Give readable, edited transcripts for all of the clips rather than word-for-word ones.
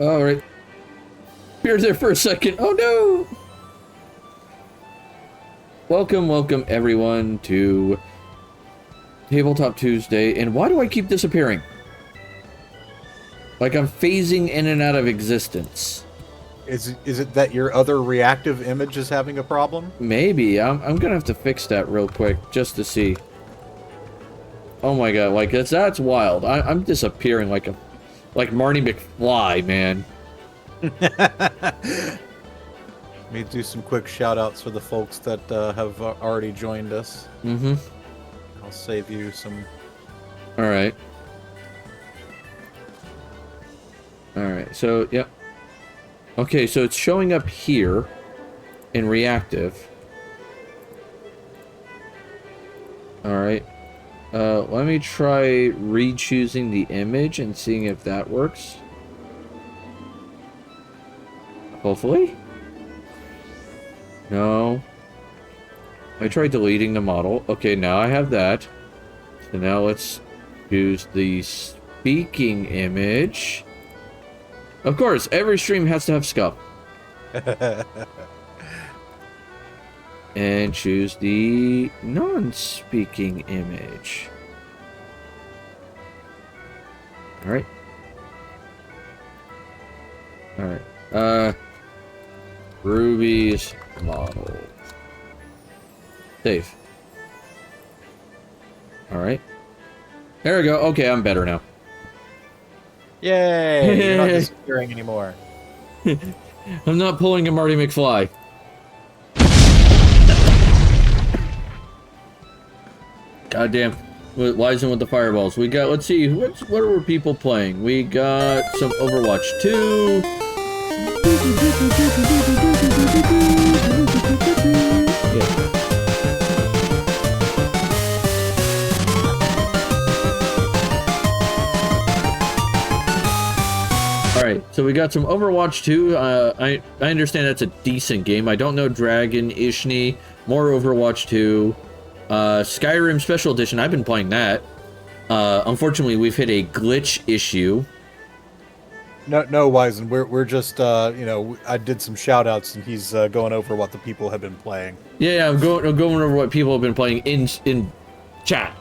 All right. You're there for a second. Oh no! Welcome everyone to Tabletop Tuesday. And why do I keep disappearing? Like I'm phasing in and out of existence. Is it that your other reactive image is having a problem? Maybe. I'm gonna have to fix that real quick just to see. Oh my god, like that's wild. I'm disappearing like Marty McFly, man. Let me do some quick shout outs for the folks that have already joined us. Mm-hmm. I'll save you some. Alright. Alright, so, yep. Okay, so it's showing up here in reactive. Alright. Let me try re-choosing the image and seeing if that works. Hopefully. No. I tried deleting the model. Okay, now I have that. So now let's use the speaking image. Of course, every stream has to have scuff. And choose the non-speaking image. Alright. Alright. Ruby's model. Save. Alright. There we go. Okay, I'm better now. Yay! You're not disappearing anymore. I'm not pulling a Marty McFly. Goddamn. Why isn't with the fireballs? We got, let's see, what were people playing? We got some Overwatch 2. Yeah. Alright, so we got some Overwatch 2. I understand that's a decent game. I don't know Dragon, Ishni, more Overwatch 2. Skyrim Special Edition, I've been playing that. Unfortunately, we've hit a glitch issue. No, Wizen, we're just, you know, I did some shout-outs, and he's going over what the people have been playing. Yeah, I'm going over what people have been playing in chat.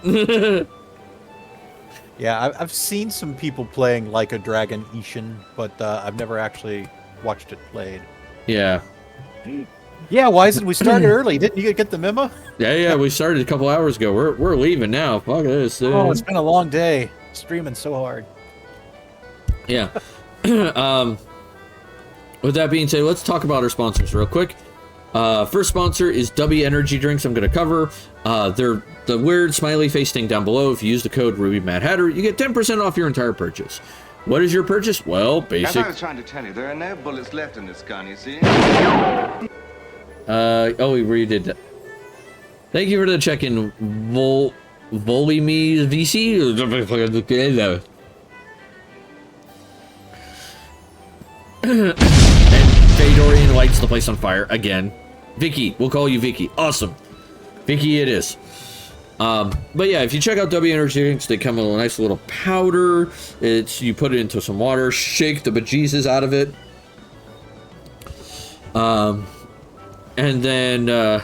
Yeah, I've seen some people playing Like a Dragon Ishin, but I've never actually watched it played. Yeah. Yeah, Wizen, we started early. Didn't you get the memo? Yeah, we started a couple hours ago. We're leaving now. Fuck this. Oh, it's been a long day. Streaming so hard. Yeah. With that being said, let's talk about our sponsors real quick. First sponsor is W Energy Drinks. I'm going to cover. They're the weird smiley face thing down below. If you use the code RubyMadHatter, you get 10% off your entire purchase. What is your purchase? Well, As I was trying to tell you, there are no bullets left in this gun, you see? Oh, we redid that. Thank you for the check-in, Volimy VC. And Fedorian lights the place on fire again. Vicky, we'll call you Vicky. Awesome. Vicky it is. But yeah, if you check out W Energy Drinks, they come with a nice little powder. You put it into some water, shake the bejesus out of it. And then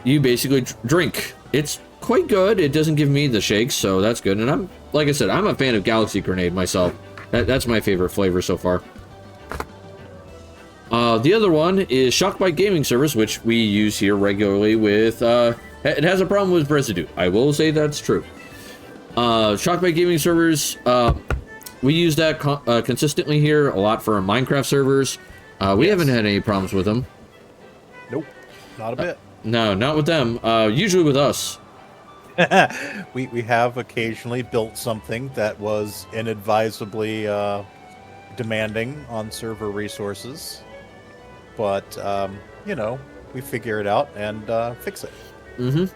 you basically drink. It's quite good. It doesn't give me the shakes, so that's good. And like I said, I'm a fan of Galaxy Grenade myself. That's my favorite flavor so far. The other one is Shockbite Gaming Service, which we use here regularly with, it has a problem with residue. I will say that's true. Shockbite Gaming Servers, we use that consistently here, a lot for our Minecraft servers. We haven't had any problems with them. Nope, not a bit. No, not with them. Usually with us. we have occasionally built something that was inadvisably demanding on server resources. But, you know, we figure it out and fix it. Mm-hmm.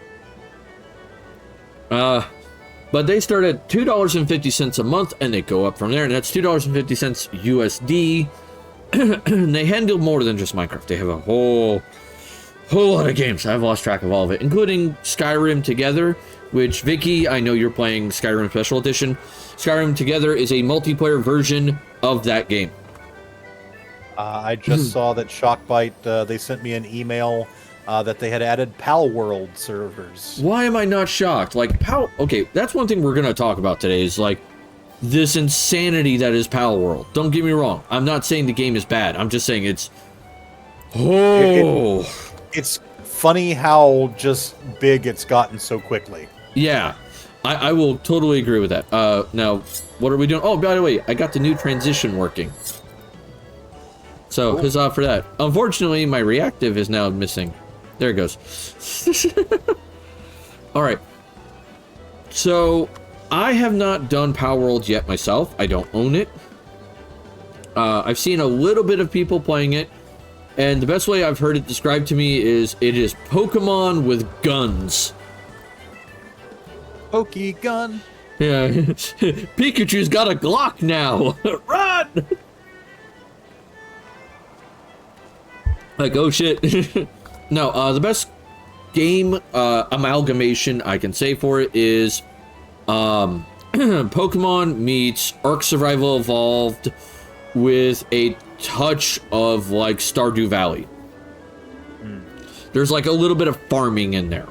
But they start at $2.50 a month, and they go up from there, and that's $2.50 USD. And they handle more than just Minecraft. They have a whole lot of games. I've lost track of all of it, including Skyrim Together, which, Vicky, I know you're playing Skyrim Special Edition. Skyrim Together is a multiplayer version of that game. I just saw that Shockbyte, they sent me an email that they had added Pal World servers. Why am I not shocked? Like, okay, that's one thing we're going to talk about today is, like, this insanity that is Pal World. Don't get me wrong. I'm not saying the game is bad. I'm just saying it's... Oh! It's funny how just big it's gotten so quickly. Yeah. I will totally agree with that. Now, what are we doing? Oh, by the way, I got the new transition working. So, huzzah for that. Unfortunately, my reactive is now missing. There it goes. Alright. So, I have not done Power World yet myself. I don't own it. I've seen a little bit of people playing it. And the best way I've heard it described to me is it is Pokemon with guns. Pokegun. Yeah. Pikachu's got a Glock now. Run! Like, oh shit. No, the best game amalgamation I can say for it is Pokemon meets Ark Survival Evolved with a touch of, like, Stardew Valley. There's, like, a little bit of farming in there.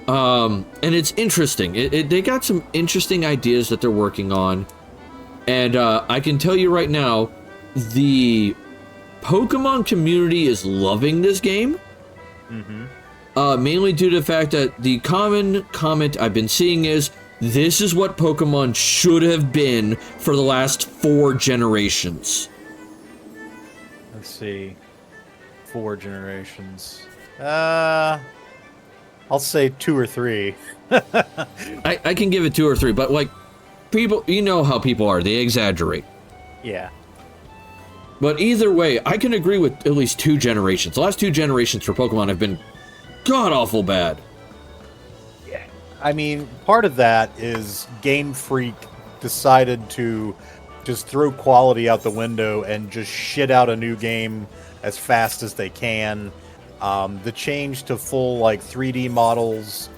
And it's interesting. They got some interesting ideas that they're working on. And I can tell you right now, the Pokemon community is loving this game. Mainly due to the fact that the common comment I've been seeing is, this is what Pokemon should have been for the last 4 generations. Let's see. 4 generations. I'll say 2 or 3. I can give it 2 or 3, but, like, people, you know how people are. They exaggerate. Yeah. But either way, I can agree with at least 2 generations. The last 2 generations for Pokemon have been god-awful bad. Yeah. I mean, part of that is Game Freak decided to just throw quality out the window and just shit out a new game as fast as they can. The change to full, like, 3D models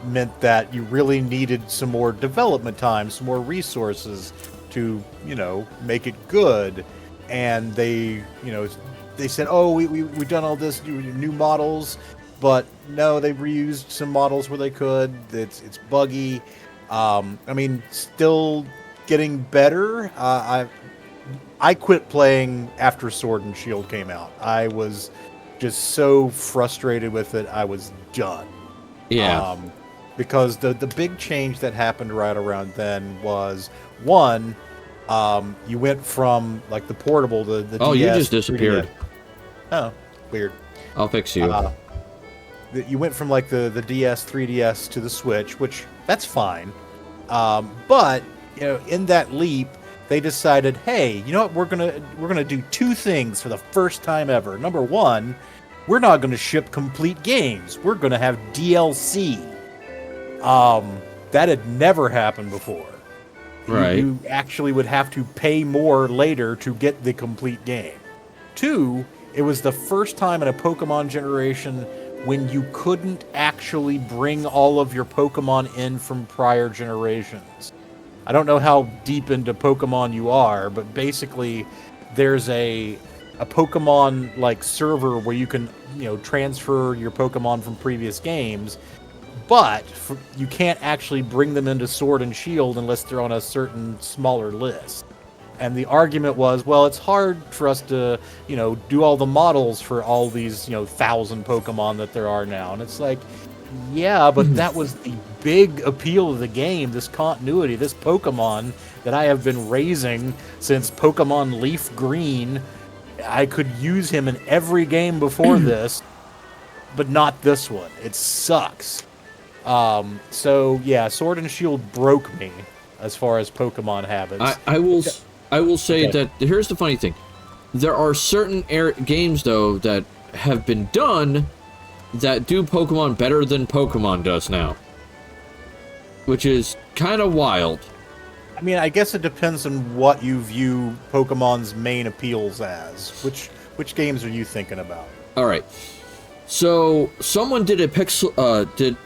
meant that you really needed some more development time, some more resources to, you know, make it good. And they, you know, they said, oh, we've done all this, new models, but no, they reused some models where they could. It's buggy. I mean, still getting better. I quit playing after Sword and Shield came out. I was just so frustrated with it, I was done. Yeah. Because the big change that happened right around then was, one, you went from, like, the portable, the oh, DS, you just disappeared. 3DS. Oh, weird. I'll fix you. You went from, like, the DS, 3DS to the Switch, which, that's fine. But, you know, in that leap, they decided, hey, you know what, we're gonna do 2 things for the first time ever. Number 1, we're not gonna ship complete games. We're gonna have DLC. That had never happened before. Right. You actually would have to pay more later to get the complete game. 2, it was the first time in a Pokemon generation when you couldn't actually bring all of your Pokemon in from prior generations. I don't know how deep into Pokemon you are, but basically there's a Pokemon, like, server where you can, you know, transfer your Pokemon from previous games, but you can't actually bring them into Sword and Shield unless they're on a certain smaller list. And the argument was, well, it's hard for us to, you know, do all the models for all these, you know, 1,000 Pokemon that there are now. And it's like, yeah, but that was the big appeal of the game, this continuity, this Pokemon that I have been raising since Pokemon Leaf Green. I could use him in every game before this, but not this one. It sucks. So yeah, Sword and Shield broke me as far as Pokemon habits. I will say that here's the funny thing. There are certain games, though, that have been done that do Pokemon better than Pokemon does now. Which is kind of wild. I mean, I guess it depends on what you view Pokemon's main appeals as. Which games are you thinking about? All right. So someone did a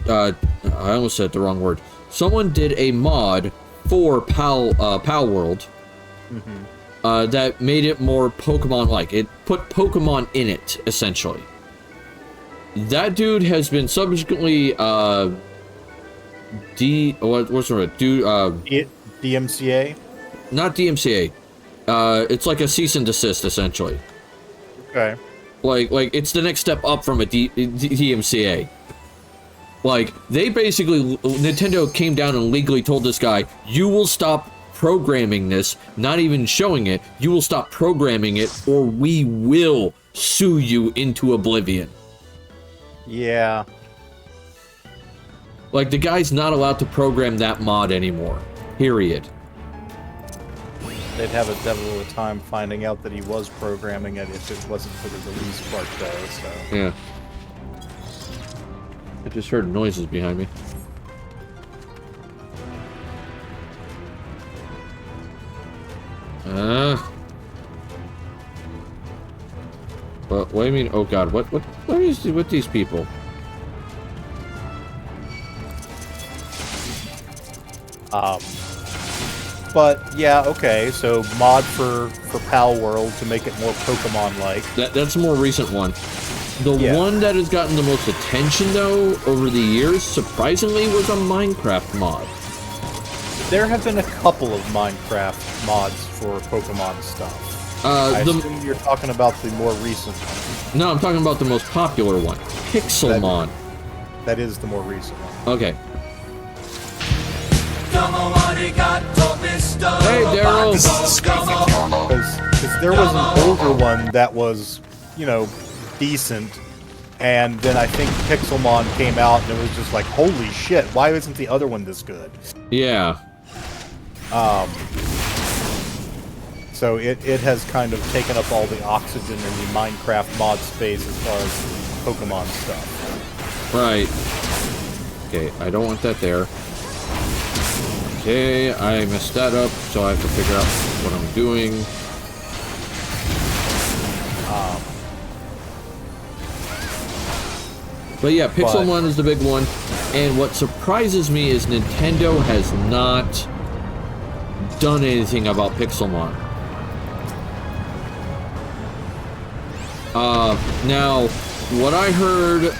I almost said the wrong word. Someone did a mod for Pal World that made it more Pokemon-like. It put Pokemon in it, essentially. That dude has been subsequently DMCA? Not DMCA. It's like a cease and desist, essentially. Okay. Like it's the next step up from a DMCA. Like, they basically, Nintendo came down and legally told this guy, you will stop programming this, not even showing it, you will stop programming it, or we will sue you into oblivion. Yeah. Like, the guy's not allowed to program that mod anymore. Period. They'd have a devil of a time finding out that he was programming it if it wasn't for the release part, though, so... Yeah. I just heard noises behind me. What do you mean? Oh God! What is with these people? But yeah, okay. So mod for Pal World to make it more Pokemon-like. That's a more recent one. The one that has gotten the most attention, though, over the years, surprisingly, was a Minecraft mod. There have been a couple of Minecraft mods for Pokemon stuff. I assume you're talking about the more recent one. No, I'm talking about the most popular one, Pixelmon. That is the more recent one. Okay. Hey, Daryl. Because there was an older one that was, you know, decent, and then I think Pixelmon came out, and it was just like, holy shit, why isn't the other one this good? Yeah. So it has kind of taken up all the oxygen in the Minecraft mod space as far as Pokemon stuff. Right. Okay, I don't want that there. Okay, I messed that up, so I have to figure out what I'm doing. But yeah, Pixelmon is the big one, and what surprises me is Nintendo has not done anything about Pixelmon. Now, what I heard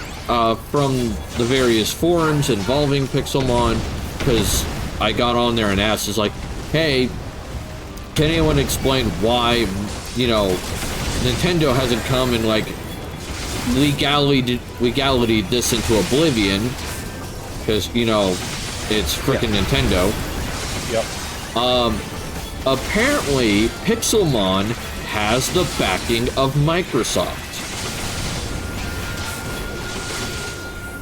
from the various forums involving Pixelmon, because I got on there and asked, is like, hey, can anyone explain why, you know, Nintendo hasn't come and, like, legality this into oblivion, because, you know, it's frickin' Nintendo. Yep. Apparently, Pixelmon has the backing of Microsoft.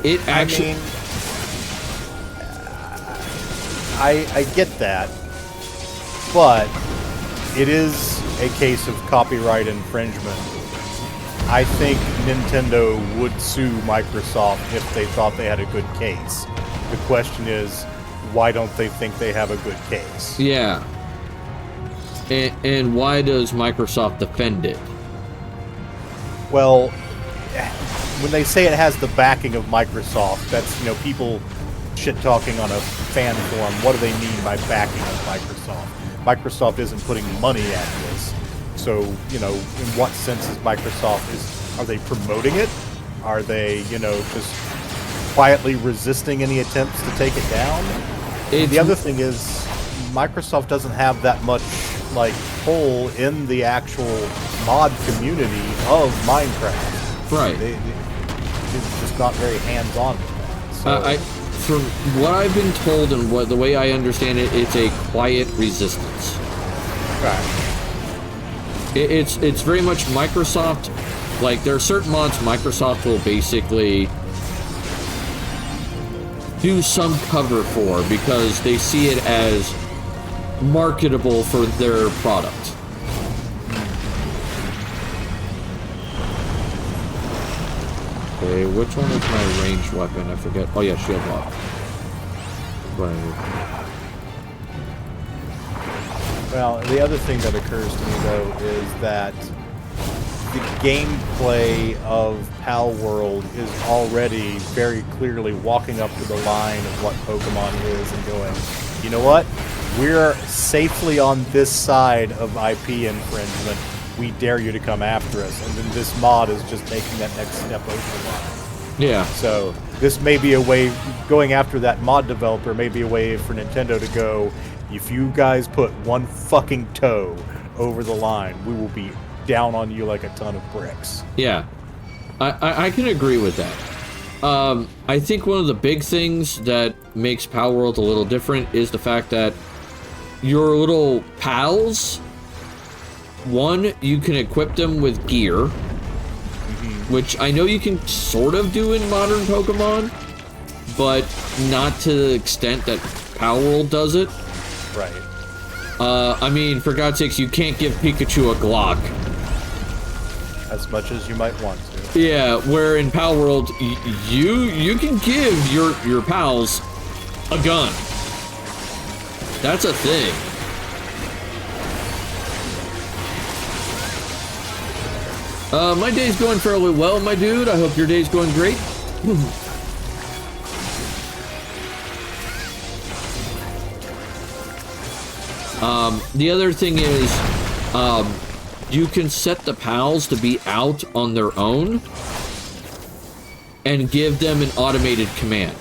It actually... I get that, but it is a case of copyright infringement. I think Nintendo would sue Microsoft if they thought they had a good case. The question is, why don't they think they have a good case? Yeah. And why does Microsoft defend it? Well, when they say it has the backing of Microsoft, that's, you know, people shit-talking on a fan forum. What do they mean by backing of Microsoft? Microsoft isn't putting money at this. So, you know, in what sense is Microsoft, are they promoting it? Are they, you know, just quietly resisting any attempts to take it down? The other thing is, Microsoft doesn't have that much, like, pull in the actual mod community of Minecraft. Right. It's just not very hands-on with that. So. From what I've been told and the way I understand it, it's a quiet resistance. Right. It's very much Microsoft. Like, there are certain mods Microsoft will basically do some cover for because they see it as marketable for their product. Okay, which one is my ranged weapon? I forget. Oh yeah, shield lock. Right. Well, the other thing that occurs to me, though, is that the gameplay of Pal World is already very clearly walking up to the line of what Pokemon is and going, you know what? we're safely on this side of IP infringement. We dare you to come after us. And then this mod is just taking that next step over the line. Yeah. So this may be a way, going after that mod developer may be a way for Nintendo to go, if you guys put one fucking toe over the line, we will be down on you like a ton of bricks. Yeah. I can agree with that. I think one of the big things that makes Palworld a little different is the fact that your little pals, one, you can equip them with gear, which I know you can sort of do in modern Pokemon, but not to the extent that Palworld does it. Right. I mean, for God's sakes, you can't give Pikachu a Glock. As much as you might want to. Yeah, where in Palworld, you can give your pals a gun. That's a thing. My day's going fairly well, my dude. I hope your day's going great. The other thing is, you can set the pals to be out on their own and give them an automated command.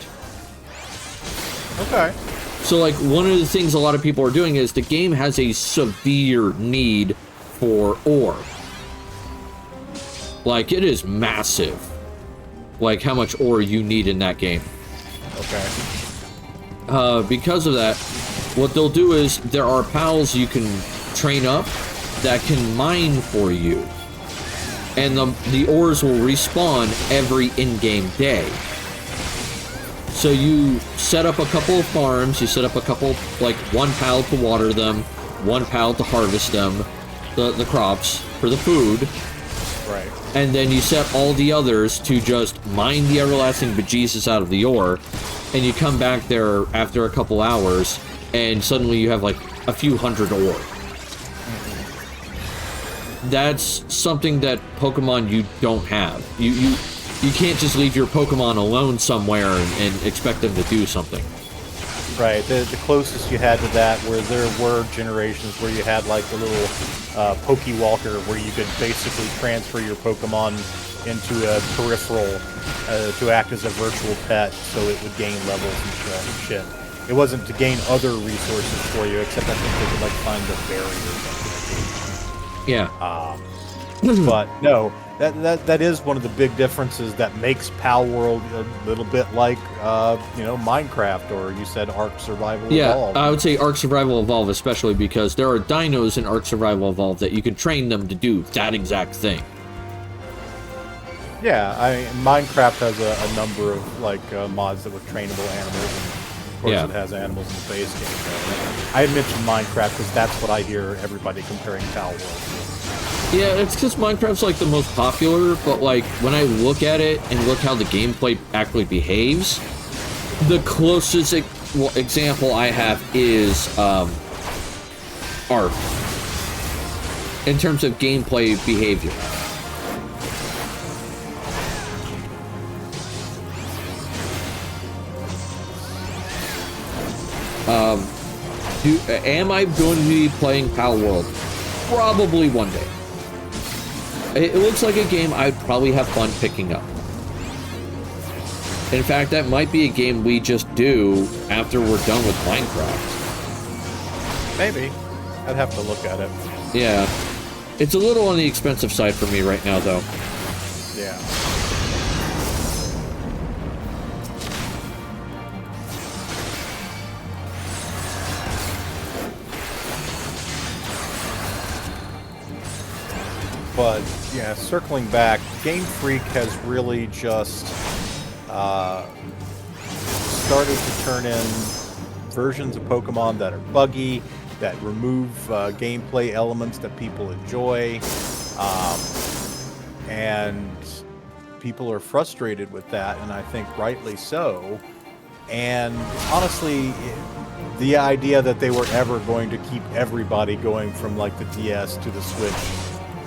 Okay. So, like, one of the things a lot of people are doing is the game has a severe need for ore. Like, it is massive. Like, how much ore you need in that game. Okay. Because of that, what they'll do is there are pals you can train up that can mine for you. And the ores will respawn every in-game day. So you set up a couple of farms, you set up a couple, like one pal to water them, one pal to harvest them, the crops for the food. Right. And then you set all the others to just mine the everlasting bejesus out of the ore, and you come back there after a couple hours, and suddenly you have like a few hundred ore. That's something that Pokemon you don't have. You can't just leave your Pokemon alone somewhere and expect them to do something. Right. The closest you had to that, where there were generations where you had like the little Pokewalker, where you could basically transfer your Pokemon into a peripheral to act as a virtual pet, so it would gain levels and shit. It wasn't to gain other resources for you, except I think they could like find the berry or something. Yeah. But no, that is one of the big differences that makes Palworld a little bit like Minecraft, or you said Ark Survival Evolved. Yeah, I would say Ark Survival Evolved especially, because there are dinos in Ark Survival Evolved that you can train them to do that exact thing. Yeah, I mean, Minecraft has a number of like mods that with trainable animals, and of course it has animals in the base game. I had mentioned Minecraft because that's what I hear everybody comparing Palworld to. Yeah, it's because Minecraft's like the most popular, but like when I look at it and look how the gameplay actually behaves, the closest example I have is Ark in terms of gameplay behavior. Am I going to be playing Palworld? Probably one day. It looks like a game I'd probably have fun picking up. In fact, that might be a game we just do after we're done with Minecraft. Maybe. I'd have to look at it. Yeah. It's a little on the expensive side for me right now, though. Yeah. But, yeah, circling back, Game Freak has really just started to turn in versions of Pokemon that are buggy, that remove gameplay elements that people enjoy, and people are frustrated with that, and I think rightly so. And honestly, the idea that they were ever going to keep everybody going from like the DS to the Switch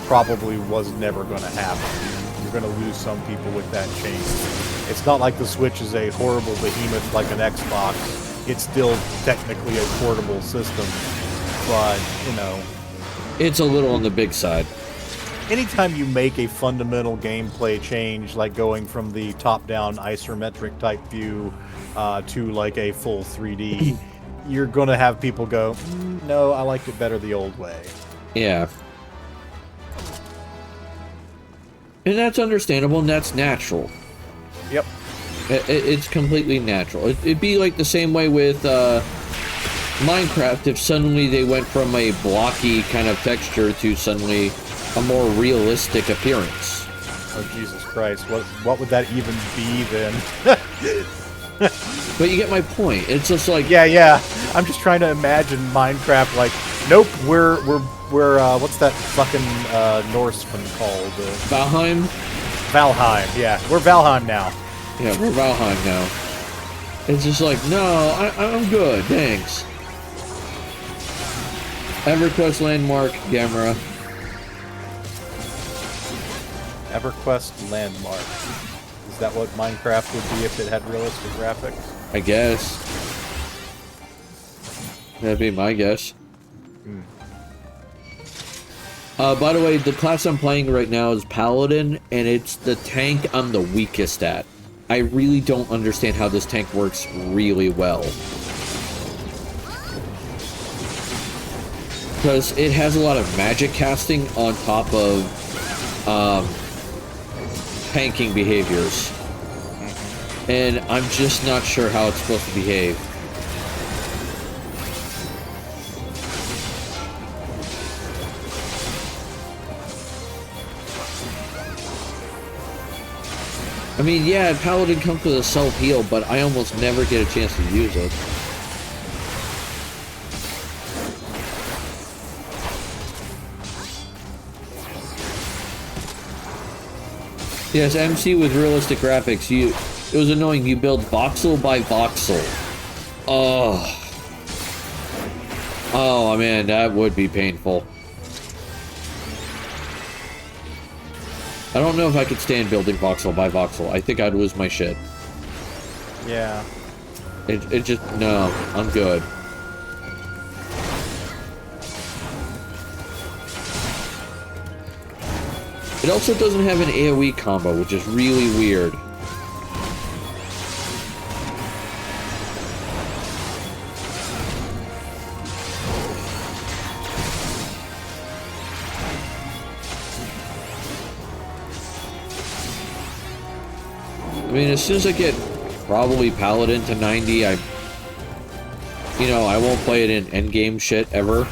probably was never going to happen. You're going to lose some people with that change. It's not like the Switch is a horrible behemoth like an Xbox, it's still technically a portable system. But, you know, It's a little on the big side. anytime you make a fundamental gameplay change, like going from the top-down isometric type view to like a full 3D, you're going to have people go, no, I liked it better the old way. Yeah. And that's understandable, and that's natural. Yep. It's completely natural. It'd be like the same way with Minecraft if suddenly they went from a blocky kind of texture to suddenly a more realistic appearance. Oh, Jesus Christ. What would that even be then? But you get my point. It's just like... Yeah. I'm just trying to imagine Minecraft like, nope, we're what's that fucking Norse one called? Valheim? Valheim, yeah. We're Valheim now. Yeah, we're Valheim now. It's just like, no, I'm good, thanks. EverQuest landmark, Gamera. EverQuest landmark. Is that what Minecraft would be if it had realistic graphics? I guess. That'd be my guess. By the way, the class I'm playing right now is Paladin, and it's the tank I'm the weakest at. I really don't understand how this tank works really well. Because it has a lot of magic casting on top of tanking behaviors. And I'm just not sure how it's supposed to behave. I mean, yeah, Paladin comes with a self-heal, but I almost never get a chance to use it. Yes, MC with realistic graphics, it was annoying. You build voxel by voxel. Oh man, that would be painful. I don't know if I could stand building voxel by voxel. I think I'd lose my shit. Yeah. It just, no, I'm good. It also doesn't have an AoE combo, which is really weird. I mean, as soon as I get probably Paladin to 90, I won't play it in endgame shit ever.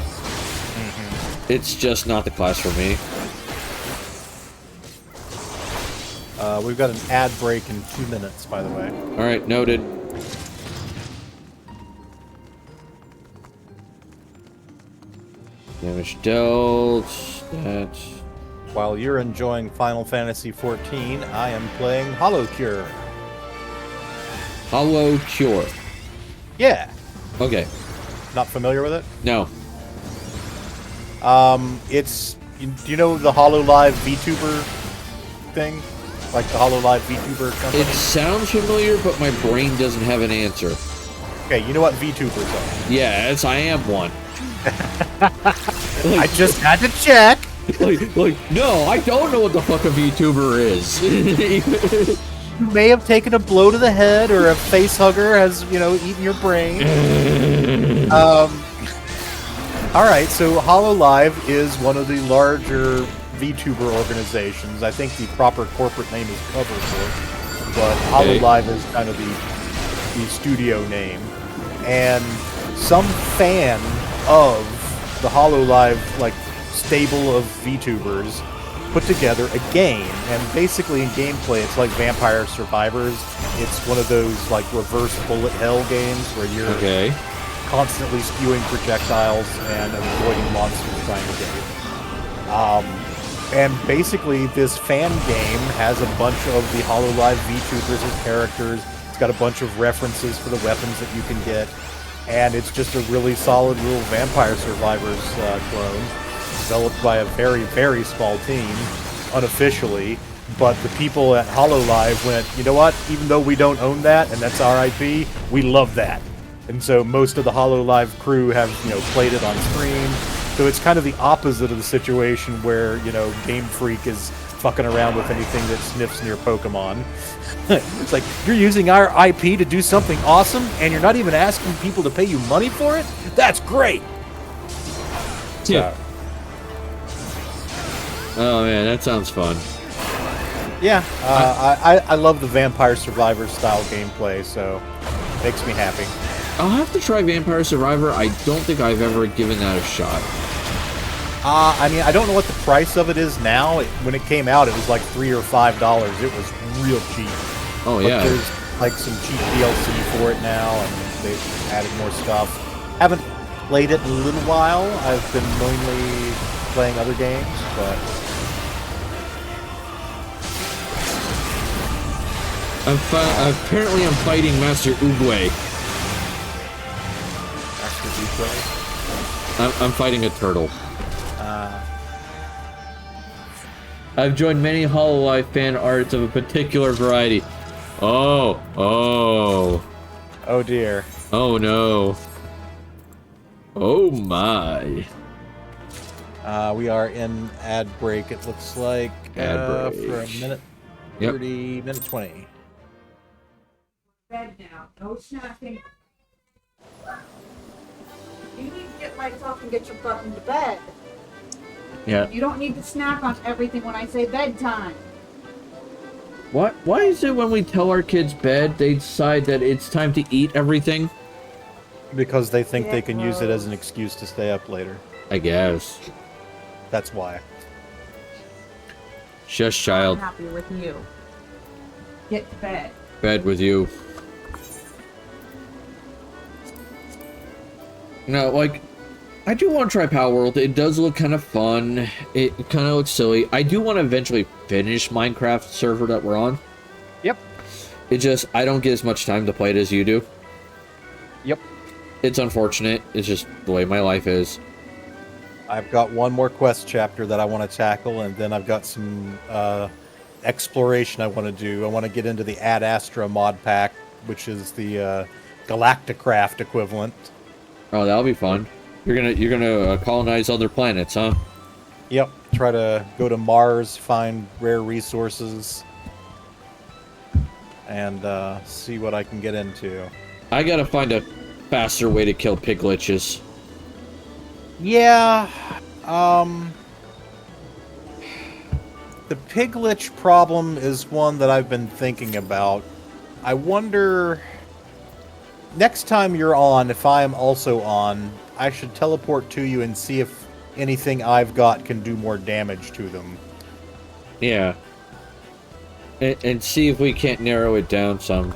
It's just not the class for me. We've got an ad break in 2 minutes, by the way. Alright, noted. Damage dealt. That. While you're enjoying Final Fantasy XIV, I am playing Hollow Cure. Hollow Cure. Yeah. Okay. Not familiar with it? No. Do you know the HoloLive VTuber thing? Like the HoloLive VTuber company? It sounds familiar, but my brain doesn't have an answer. Okay, you know what VTubers are? Yes, I am one. I just had to check. No, I don't know what the fuck a VTuber is. You may have taken a blow to the head, or a face hugger has, eaten your brain. All right, so HoloLive is one of the larger VTuber organizations. I think the proper corporate name is Coverforce, but HoloLive is kind of the studio name. And some fan of the HoloLive stable of VTubers put together a game, and basically in gameplay it's like Vampire Survivors. It's one of those reverse bullet hell games where you're constantly spewing projectiles and avoiding monsters trying to get you. And basically this fan game has a bunch of the HoloLive VTubers as characters. It's got a bunch of references for the weapons that you can get, and it's just a really solid little Vampire Survivors clone, developed by a very, very small team, unofficially. But the people at HoloLive went, you know what? Even though we don't own that, and that's our IP, we love that. And so most of the HoloLive crew have, played it on stream. So it's kind of the opposite of the situation where, Game Freak is fucking around with anything that sniffs near Pokemon. It's like, you're using our IP to do something awesome, and you're not even asking people to pay you money for it? That's great! Yeah. Oh man, that sounds fun. Yeah, I love the Vampire Survivor style gameplay, so it makes me happy. I'll have to try Vampire Survivor. I don't think I've ever given that a shot. I mean, I don't know what the price of it is now. When it came out, it was like $3 or $5. It was real cheap. Oh, but yeah. There's like some cheap DLC for it now, and they've added more stuff. Haven't played it in a little while. I've been mainly playing other games, but... Apparently I'm fighting Master Oogway. Master Oogway? I'm fighting a turtle. I've joined many HoloLive fan arts of a particular variety. Oh dear. Oh no. Oh my. We are in ad break, it looks like. Ad break. For a minute. Yep. 30, minute 20. Bed now. No snacking. You need to get lights off and get your butt into bed. Yeah. You don't need to snack on everything when I say bedtime. What? Why is it when we tell our kids bed, they decide that it's time to eat everything? Because they think they can use it as an excuse to stay up later. I guess. That's why. Shush, child. I'm happy with you. Get to bed. Bed with you. No, like, I do want to try Power World. It does look kind of fun. It kind of looks silly. I do want to eventually finish Minecraft server that we're on. Yep. It just, I don't get as much time to play it as you do. Yep. It's unfortunate. It's just the way my life is. I've got one more quest chapter that I want to tackle, and then I've got some exploration I want to do. I want to get into the Ad Astra mod pack, which is the Galacticraft equivalent. Oh, that'll be fun. You're gonna colonize other planets, huh? Yep. Try to go to Mars, find rare resources, and see what I can get into. I gotta find a faster way to kill piglitches. Yeah. The piglich problem is one that I've been thinking about. I wonder... Next time you're on, if I am also on, I should teleport to you and see if anything I've got can do more damage to them. Yeah. And see if we can't narrow it down some.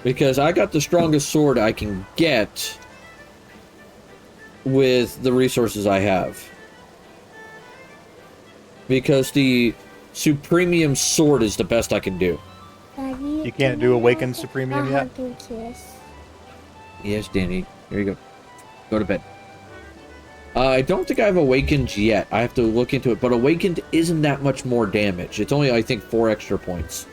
Because I got the strongest sword I can get with the resources I have. Because the Supremium sword is the best I can do. You can't do Awakened Supremium yet? Yes, Danny. Here you go. Go to bed. I don't think I've Awakened yet. I have to look into it. But Awakened isn't that much more damage. It's only, I think, 4 extra points.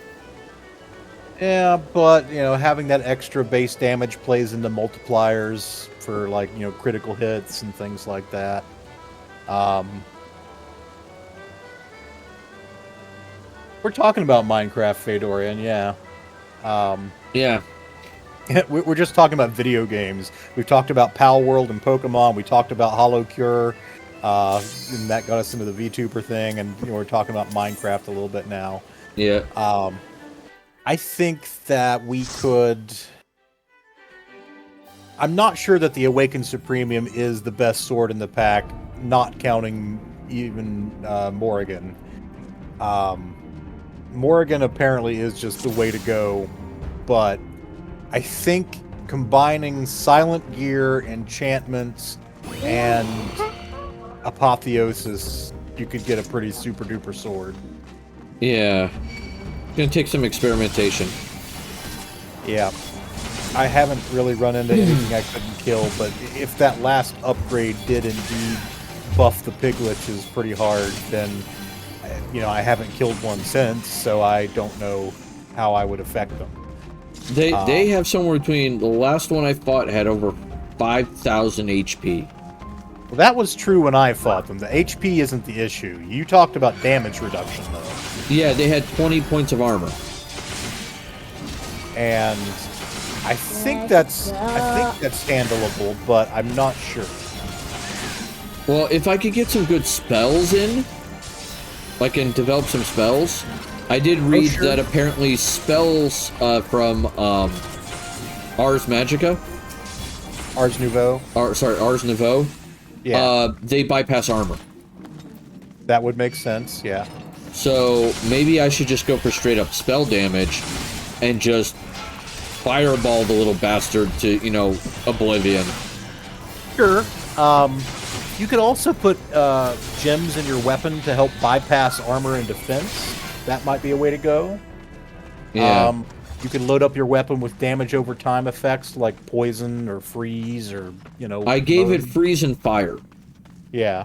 Yeah, but, having that extra base damage plays into multipliers for, like, critical hits and things like that. We're talking about Minecraft, Fedorian, yeah. Yeah. We're just talking about video games. We've talked about Pal World and Pokemon. We talked about Hollow Cure. And that got us into the VTuber thing. And we're talking about Minecraft a little bit now. Yeah. I think that we could... I'm not sure that the Awakened Supremium is the best sword in the pack, not counting even Morrigan. Morrigan apparently is just the way to go, but I think combining Silent Gear, enchantments, and Apotheosis, you could get a pretty super duper sword. Yeah. Gonna take some experimentation. Yeah. I haven't really run into anything I couldn't kill, but if that last upgrade did indeed buff the piglitches pretty hard, then, I haven't killed one since, so I don't know how I would affect them. They have somewhere between, the last one I fought had over 5,000 HP. Well, that was true when I fought them. The HP isn't the issue. You talked about damage reduction, though. Yeah, they had 20 points of armor. And I think that's handleable, but I'm not sure. Well, if I could get some good spells in, I can develop some spells. I did read that apparently spells from Ars Magica. Ars Nouveau. Ars Nouveau. Yeah. They bypass armor. That would make sense, yeah. So maybe I should just go for straight up spell damage and just fireball the little bastard to, you know, oblivion. Sure. You could also put gems in your weapon to help bypass armor and defense. That might be a way to go. Yeah. You can load up your weapon with damage over time effects like poison or freeze or, you know... I gave it freeze and fire. Yeah.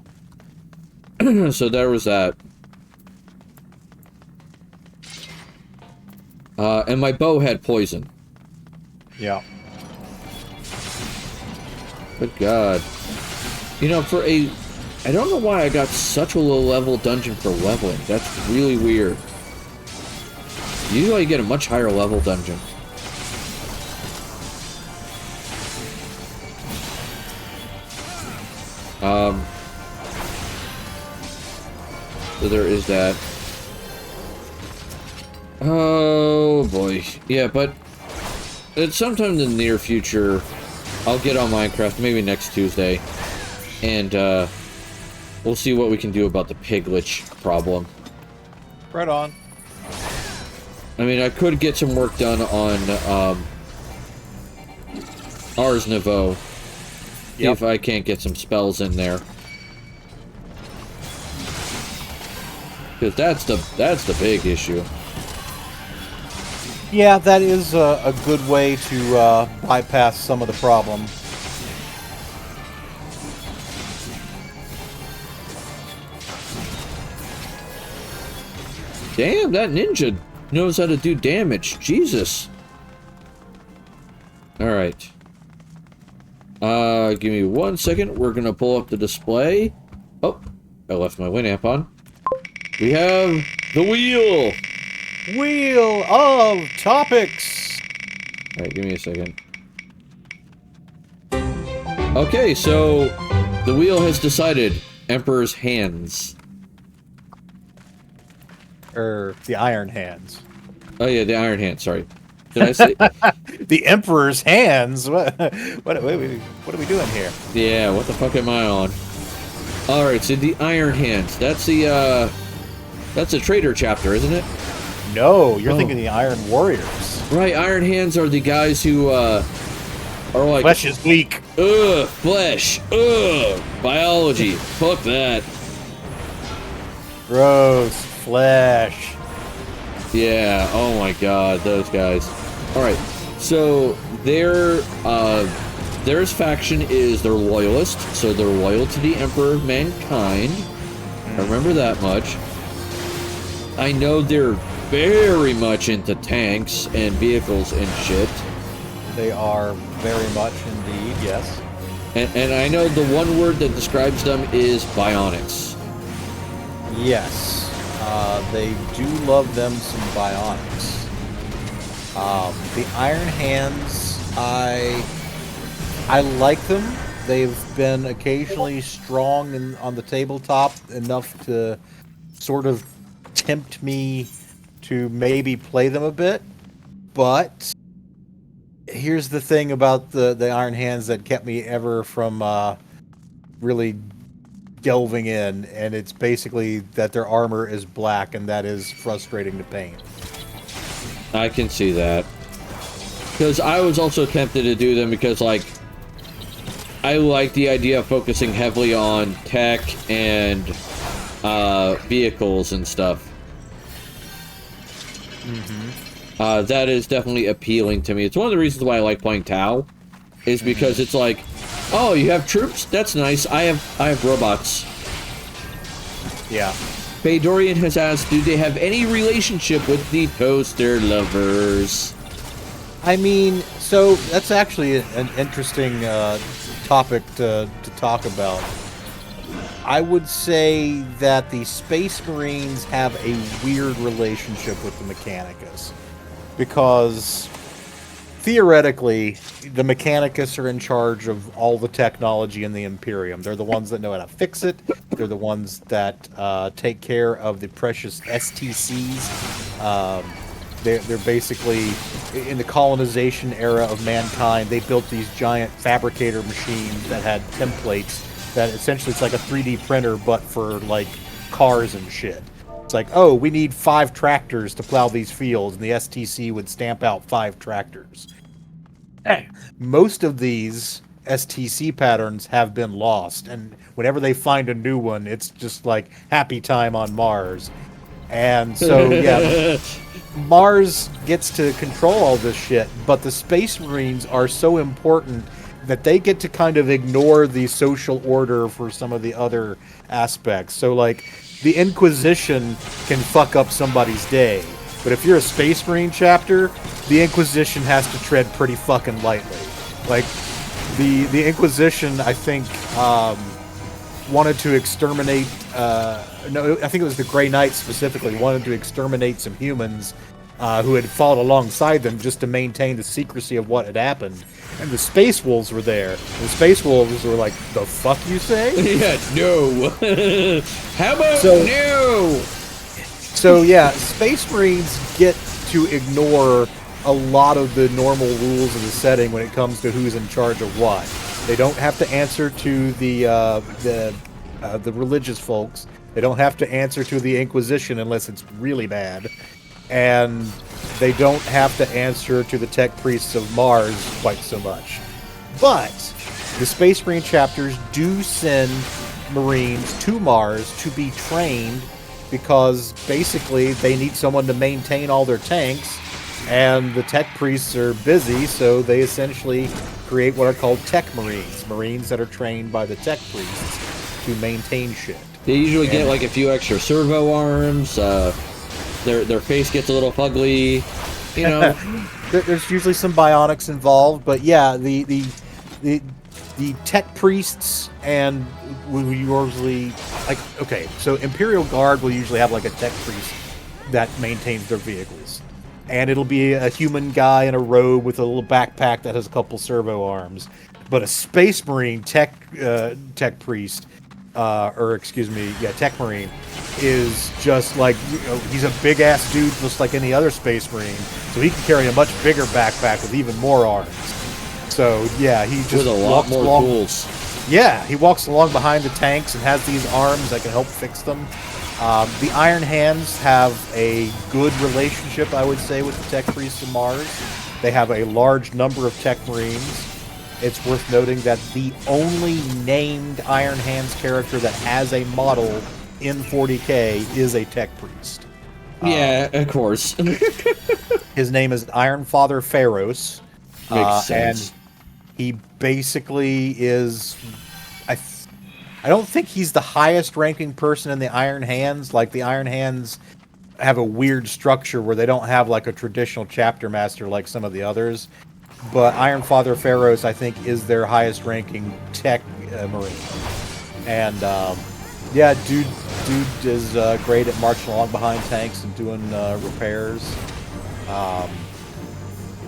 So there was that. And my bow had poison. Yeah. Good God. You know, for a... I don't know why I got such a low-level dungeon for leveling. That's really weird. Usually I get a much higher level dungeon. So there is that. Oh boy. Yeah, but at sometime in the near future, I'll get on Minecraft, maybe next Tuesday, and we'll see what we can do about the piglich problem. Right on. I mean, I could get some work done on Ars Nouveau. See if I can't get some spells in there. Because that's the big issue. Yeah, that is a good way to bypass some of the problem. Damn, that ninja knows how to do damage. Jesus. Alright. Give me 1 second. We're gonna pull up the display. Oh, I left my Winamp on. We have the wheel! Wheel of Topics! Alright, give me a second. Okay, so the wheel has decided Emperor's Hands. The Iron Hands. Oh yeah, the Iron Hands, sorry. Did I say? The Emperor's Hands? What are we doing here? Yeah, what the fuck am I on? Alright, so the Iron Hands. That's a traitor chapter, isn't it? No, you're thinking the Iron Warriors. Right, Iron Hands are the guys who, are like... Flesh is weak. Ugh, flesh. Ugh, biology. Fuck that. Gross. Flesh. Yeah, oh my god, those guys. Alright, so their faction is they're loyalist, so they're loyal to the Emperor of Mankind. I remember that much. I know they're very much into tanks and vehicles and shit. They are very much indeed, yes. And I know the one word that describes them is bionics. Yes. They do love them some bionics. The Iron Hands, I like them. They've been occasionally strong on the tabletop enough to sort of tempt me to maybe play them a bit. But here's the thing about the Iron Hands that kept me ever from really delving in, and it's basically that their armor is black, and that is frustrating to paint. I can see that. Because I was also tempted to do them because, like, I like the idea of focusing heavily on tech and vehicles and stuff. Mm-hmm. That is definitely appealing to me. It's one of the reasons why I like playing Tau, is because it's like, oh, you have troops? That's nice. I have robots. Yeah. Baydorian has asked, do they have any relationship with the Toaster Lovers? I mean, so that's actually an interesting topic to talk about. I would say that the Space Marines have a weird relationship with the Mechanicus. Because theoretically, the Mechanicus are in charge of all the technology in the Imperium. They're the ones that know how to fix it. They're the ones that take care of the precious STCs. They're basically, in the colonization era of mankind, they built these giant fabricator machines that had templates that essentially it's like a 3D printer, but for like cars and shit. It's like, oh, we need 5 tractors to plow these fields, and the STC would stamp out 5 tractors. Most of these STC patterns have been lost, and whenever they find a new one, it's just like happy time on Mars. And so, yeah, Mars gets to control all this shit, but the Space Marines are so important that they get to kind of ignore the social order for some of the other aspects. So, like, the Inquisition can fuck up somebody's day, but if you're a Space Marine chapter, the Inquisition has to tread pretty fucking lightly. Like, the Inquisition, I think, wanted to exterminate... no, I think it was the Grey Knights specifically, wanted to exterminate some humans who had fought alongside them just to maintain the secrecy of what had happened. And the Space Wolves were there. The Space Wolves were like, the fuck you say? Yeah, no. How about no? So, yeah, Space Marines get to ignore a lot of the normal rules of the setting when it comes to who's in charge of what. They don't have to answer to the religious folks. They don't have to answer to the Inquisition unless it's really bad. And they don't have to answer to the tech priests of Mars quite so much. But the Space Marine chapters do send Marines to Mars to be trained because basically they need someone to maintain all their tanks, and the tech priests are busy, so they essentially create what are called tech Marines. Marines that are trained by the tech priests to maintain shit. They usually get like a few extra servo arms. Their face gets a little fugly, you know. There's usually some bionics involved, but yeah, the tech priests and we usually like okay. So Imperial Guard will usually have like a tech priest that maintains their vehicles, and it'll be a human guy in a robe with a little backpack that has a couple servo arms. But a Space Marine tech priest. Tech Marine is just like, you know, he's a big ass dude just like any other Space Marine, so he can carry a much bigger backpack with even more arms. So yeah, he just with a lot more tools. Yeah, he walks along behind the tanks and has these arms that can help fix them. The Iron Hands have a good relationship, I would say, with the tech priests of Mars. They have a large number of tech Marines. It's worth noting that the only named Iron Hands character that has a model in 40k is a tech priest. Yeah, of course. His name is Iron Father Pharaohs. Makes sense. And he basically is... I don't think he's the highest ranking person in the Iron Hands. Like, the Iron Hands have a weird structure where they don't have like a traditional chapter master like some of the others. But Iron Father Pharaohs, I think, is their highest ranking tech Marine. And, yeah, dude is great at marching along behind tanks and doing repairs.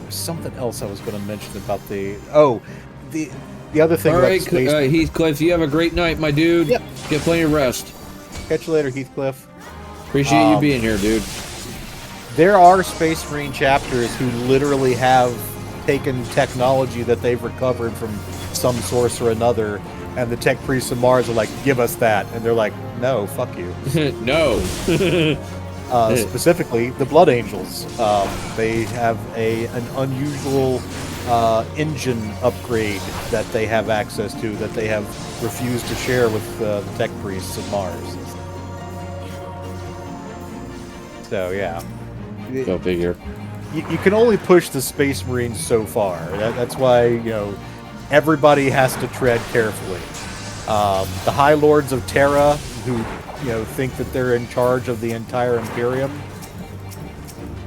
Something else I was going to mention about the other thing. All about right, Heathcliff, you have a great night, my dude. Yep. Get plenty of rest. Catch you later, Heathcliff. Appreciate you being here, dude. There are Space Marine chapters who literally have taken technology that they've recovered from some source or another, and the tech priests of Mars are like, give us that. And they're like, no, fuck you. No. Specifically, the Blood Angels. They have an unusual engine upgrade that they have access to that they have refused to share with the tech priests of Mars. So, yeah. Go figure. You can only push the Space Marines so far. That's why, you know, everybody has to tread carefully. The High Lords of Terra, who, you know, think that they're in charge of the entire Imperium,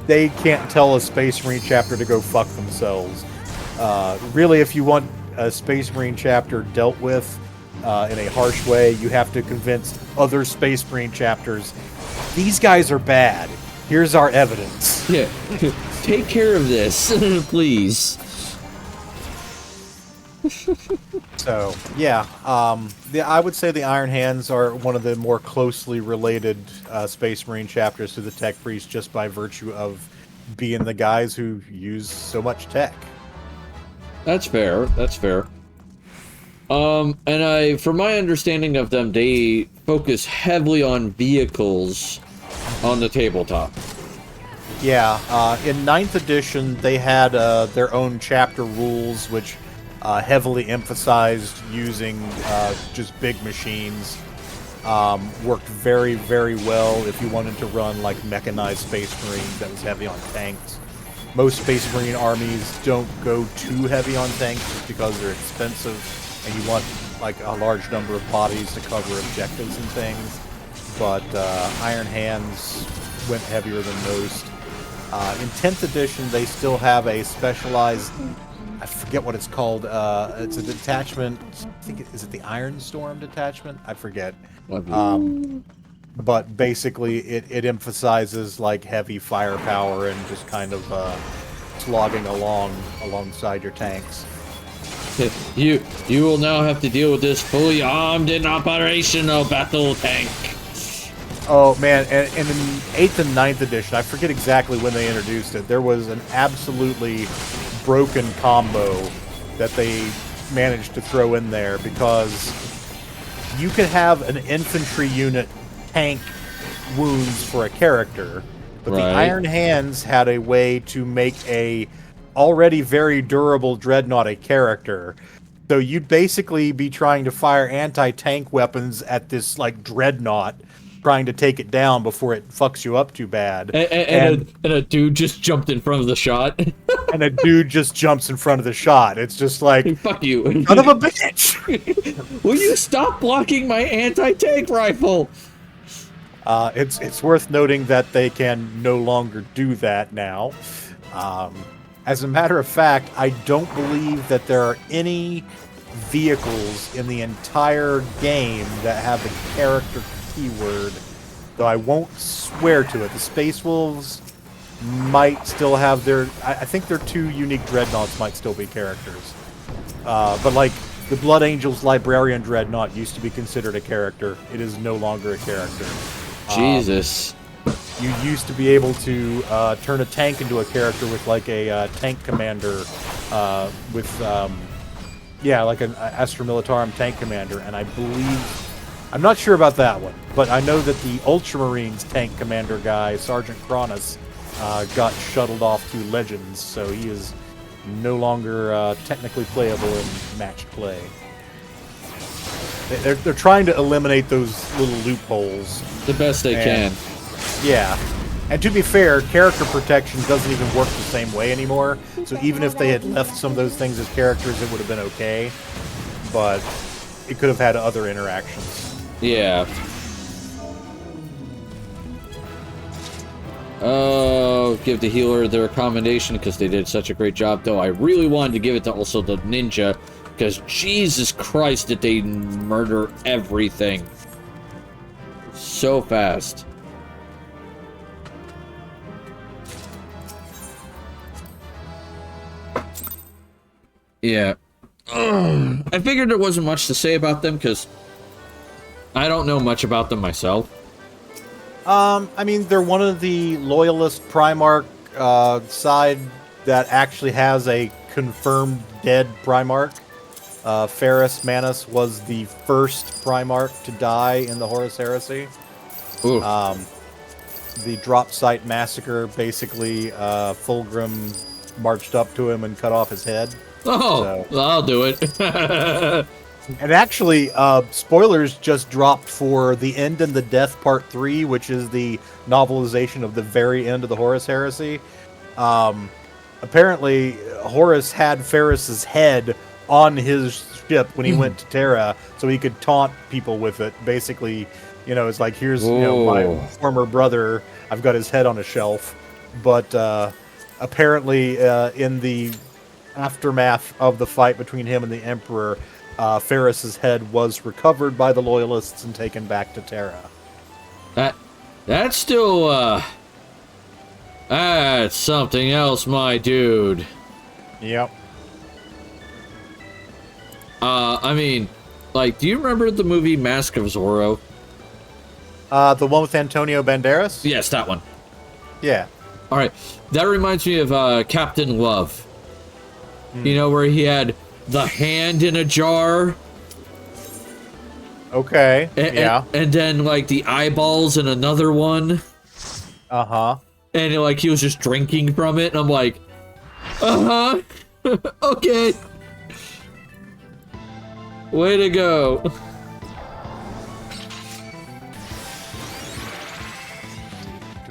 they can't tell a Space Marine chapter to go fuck themselves. Really, if you want a Space Marine chapter dealt with in a harsh way, you have to convince other Space Marine chapters, these guys are bad. Here's our evidence. Yeah. Take care of this, please. So, yeah, I would say the Iron Hands are one of the more closely related Space Marine chapters to the Tech Priest just by virtue of being the guys who use so much tech. That's fair. That's fair. And from my understanding of them, they focus heavily on vehicles on the tabletop. Yeah, in 9th edition, they had their own chapter rules, which heavily emphasized using just big machines. Worked very, very well if you wanted to run like mechanized Space Marines that was heavy on tanks. Most Space Marine armies don't go too heavy on tanks just because they're expensive and you want like a large number of bodies to cover objectives and things. But Iron Hands went heavier than most. In 10th edition, they still have a specialized, I forget what it's called, it's a detachment, I think, is it the Iron Storm detachment? I forget. But basically, it emphasizes like heavy firepower and just kind of slogging alongside your tanks. You will now have to deal with this fully armed and operational battle tank. Oh man, and in 8th and 9th edition, I forget exactly when they introduced it, there was an absolutely broken combo that they managed to throw in there because you could have an infantry unit tank wounds for a character, but the Iron Hands had a way to make a already very durable dreadnought a character. So you'd basically be trying to fire anti-tank weapons at this like dreadnought, trying to take it down before it fucks you up too bad. And a dude just jumped in front of the shot. And a dude just jumps in front of the shot. It's just like, hey, fuck you. son of a bitch! Will you stop blocking my anti-tank rifle? It's worth noting that they can no longer do that now. As a matter of fact, I don't believe that there are any vehicles in the entire game that have a character keyword, though I won't swear to it. The Space Wolves might still have their... I think their 2 unique dreadnoughts might still be characters. But like, the Blood Angels Librarian Dreadnought used to be considered a character. It is no longer a character. Jesus. You used to be able to turn a tank into a character with like a tank commander like an Astra Militarum tank commander, and I believe... I'm not sure about that one, but I know that the Ultramarines tank commander guy, Sergeant Cronus, got shuttled off to Legends, so he is no longer technically playable in matched play. They're trying to eliminate those little loopholes. The best they can. Yeah. And to be fair, character protection doesn't even work the same way anymore, so even if they had left some of those things as characters, it would have been okay, but it could have had other interactions. Yeah. Oh, give the healer their commendation because they did such a great job, though I really wanted to give it to also the ninja, because Jesus Christ did they murder everything so fast. Yeah. I figured there wasn't much to say about them because I don't know much about them myself. I mean, they're one of the loyalist Primarch side that actually has a confirmed dead Primarch. Ferrus Manus was the first Primarch to die in the Horus Heresy. Ooh. The drop site massacre, basically, Fulgrim marched up to him and cut off his head. Oh, so. I'll do it. And actually, spoilers just dropped for The End and the Death Part 3, which is the novelization of the very end of the Horus Heresy. Apparently, Horus had Ferrus's head on his ship when he went to Terra, so he could taunt people with it. Basically, it's like, here's my former brother, I've got his head on a shelf. but apparently in the aftermath of the fight between him and the Emperor, Ferris's head was recovered by the Loyalists and taken back to Terra. That's still, that's something else, my dude. Yep. I mean, like, do you remember the movie Mask of Zorro? The one with Antonio Banderas? Yes, that one. Yeah. All right, that reminds me of Captain Love. You know, where he had the hand in a jar. Okay. And, and then, like, the eyeballs in another one. Uh-huh. And, like, he was just drinking from it. And I'm like, uh-huh. Okay. Way to go. Do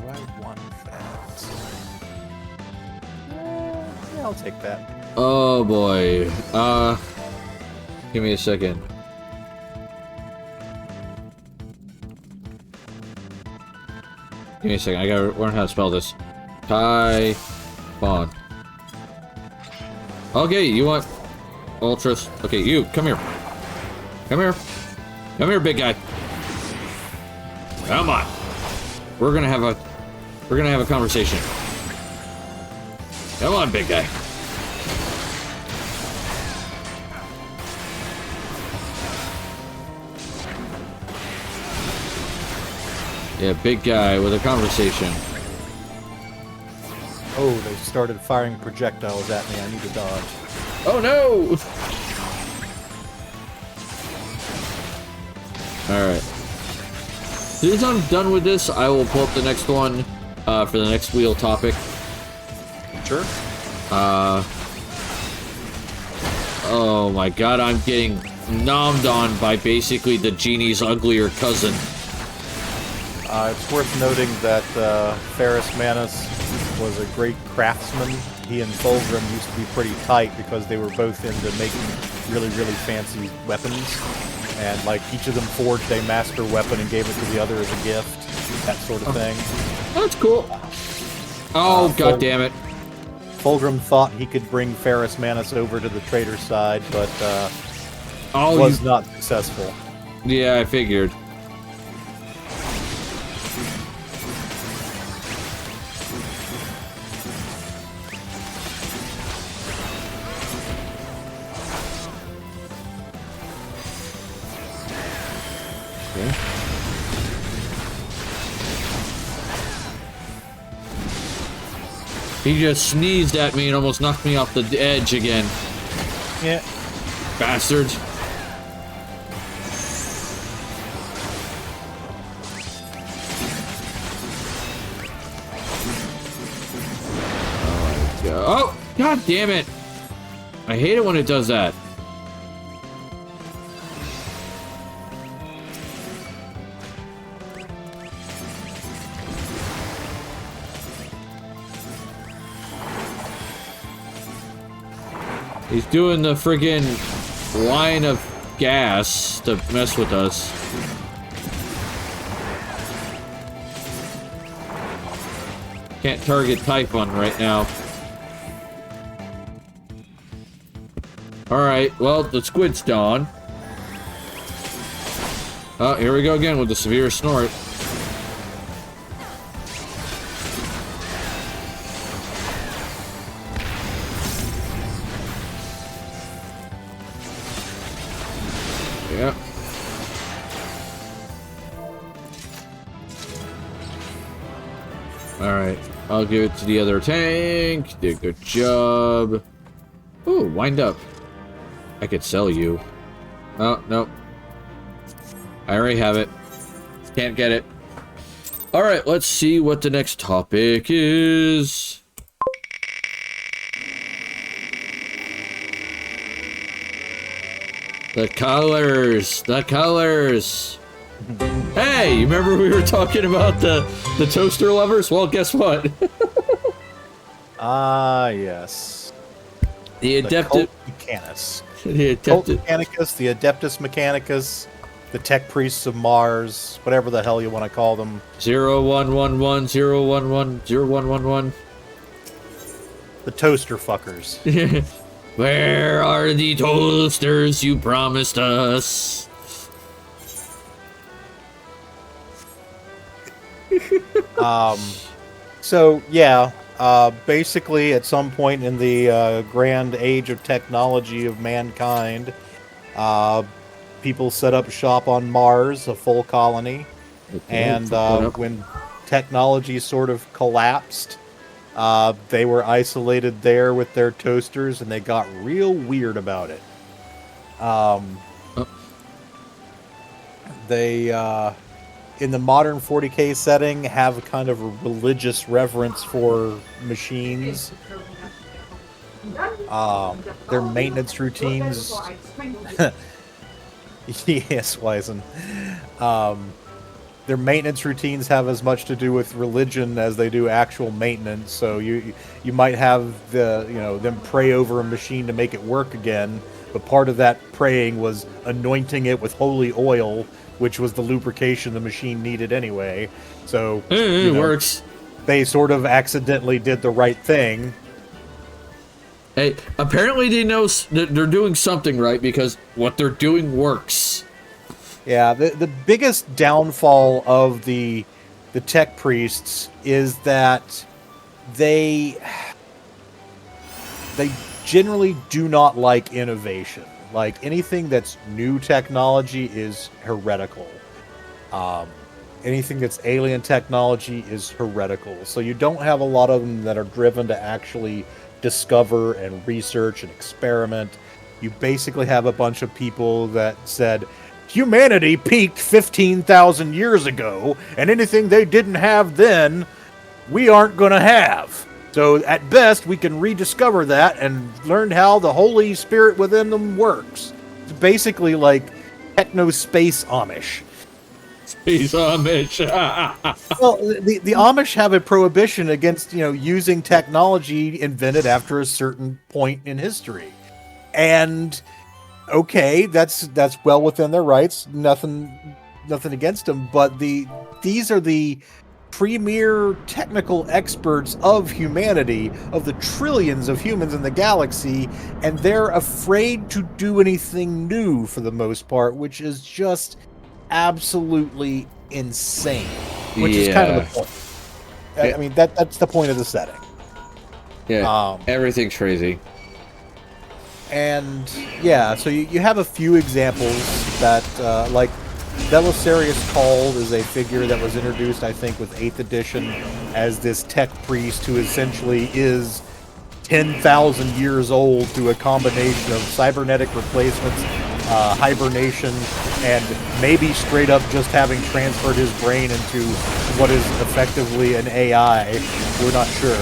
I want that? Yeah, I'll take that. Oh, boy. Give me a second. Give me a second. I gotta learn how to spell this. Bond. Okay, you want Ultras? Okay, you come here. Come here. Come here, big guy. Come on. We're gonna have a conversation. Come on, big guy. Yeah, big guy with a conversation. Oh, they started firing projectiles at me. I need to dodge. Oh no! Alright. As soon as I'm done with this, I will pull up the next one for the next wheel topic. Sure. Oh my god, I'm getting nommed on by basically the genie's uglier cousin. It's worth noting that Ferris Manus was a great craftsman. He and Fulgrim used to be pretty tight because they were both into making really, really fancy weapons. And, like, each of them forged a master weapon and gave it to the other as a gift. That sort of thing. That's cool. Oh, god damn it. Fulgrim thought he could bring Ferris Manus over to the traitor side, but Oh, was not successful. Yeah, I figured. He just sneezed at me and almost knocked me off the edge again. Yeah. Bastard. Oh, god damn it. I hate it when it does that. He's doing the friggin' line of gas to mess with us. Can't target Typhon right now. Alright, well, the squid's gone. Oh, here we go again with the severe snort. Yeah. Alright, I'll give it to the other tank. Did a good job. Ooh, wind up. I could sell you. Oh, no. I already have it. Can't get it. Alright, let's see what the next topic is. The colors. The colors. Hey, you remember we were talking about the toaster lovers? Well, guess what? Ah, yes. The Adeptus Mechanicus. The Cult Adeptus Mechanicus, the Adeptus Mechanicus, the tech priests of Mars, whatever the hell you want to call them. 0111 011 0111. The toaster fuckers. Where are the toasters you promised us? So, yeah, basically at some point in the grand age of technology of mankind, people set up shop on Mars, a full colony, and when technology sort of collapsed, they were isolated there with their toasters, and they got real weird about it. They, in the modern 40K setting, have a kind of a religious reverence for machines. Their maintenance routines... Yes, Wizen. Their maintenance routines have as much to do with religion as they do actual maintenance. So you might have them pray over a machine to make it work again, but part of that praying was anointing it with holy oil, which was the lubrication the machine needed anyway. So it works. They sort of accidentally did the right thing. Hey, apparently they know they're doing something right because what they're doing works. Yeah, the biggest downfall of the tech priests is that they generally do not like innovation. Like, anything that's new technology is heretical. Anything that's alien technology is heretical. So you don't have a lot of them that are driven to actually discover and research and experiment. You basically have a bunch of people that said, humanity peaked 15,000 years ago, and anything they didn't have then, we aren't going to have. So at best, we can rediscover that and learn how the Holy Spirit within them works. It's basically like techno-space Amish. Space Amish. Well, the Amish have a prohibition against, using technology invented after a certain point in history. And okay, that's well within their rights. Nothing against them, but these are the premier technical experts of humanity, of the trillions of humans in the galaxy, and they're afraid to do anything new for the most part, which is just absolutely insane. Which is kind of the point. I mean, that's the point of the setting. Yeah, everything's crazy. And yeah, so you have a few examples that, like, Belisarius Called is a figure that was introduced, I think, with 8th edition as this tech priest who essentially is 10,000 years old through a combination of cybernetic replacements, hibernation, and maybe straight up just having transferred his brain into what is effectively an AI. We're not sure.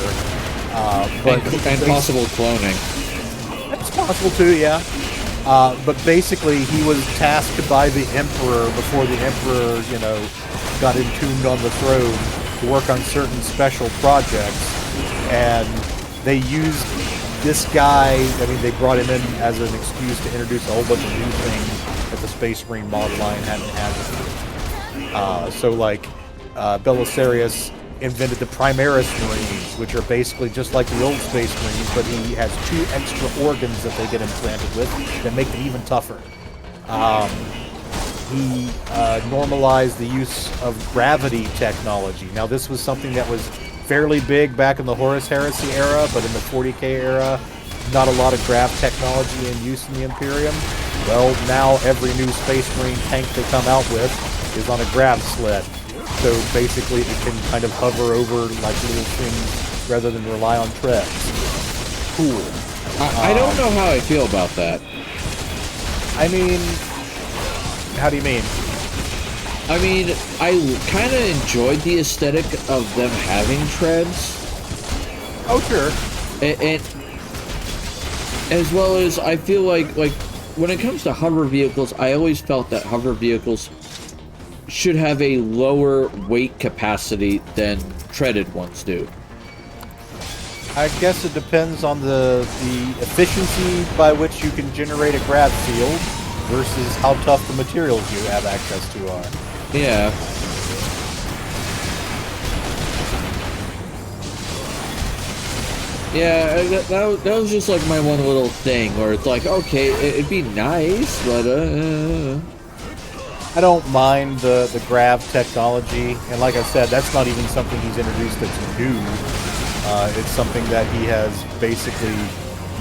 And possible cloning. It's possible too, yeah. But basically, he was tasked by the Emperor before the Emperor, got entombed on the throne to work on certain special projects. And they used this guy, they brought him in as an excuse to introduce a whole bunch of new things that the Space Marine model line hadn't had before. So, like, Belisarius invented the Primaris Marines, which are basically just like the old Space Marines, but he has 2 extra organs that they get implanted with that make them even tougher. He normalized the use of gravity technology. Now, this was something that was fairly big back in the Horus Heresy era, but in the 40K era, not a lot of grav technology in use in the Imperium. Well, now every new Space Marine tank they come out with is on a grav sled. So basically it can kind of hover over like little things rather than rely on treads. Cool. I don't know how I feel about that. I mean, how do you mean? I mean, I kind of enjoyed the aesthetic of them having treads. Oh, sure. And as well as I feel like when it comes to hover vehicles, I always felt that hover vehicles should have a lower weight capacity than treaded ones do. I guess it depends on the efficiency by which you can generate a grav field. versus how tough the materials you have access to are. Yeah. Yeah, that was just like my one little thing where it's like, okay, it'd be nice, but I don't mind the grav technology, and like I said, that's not even something he's introduced that's new. It's something that he has basically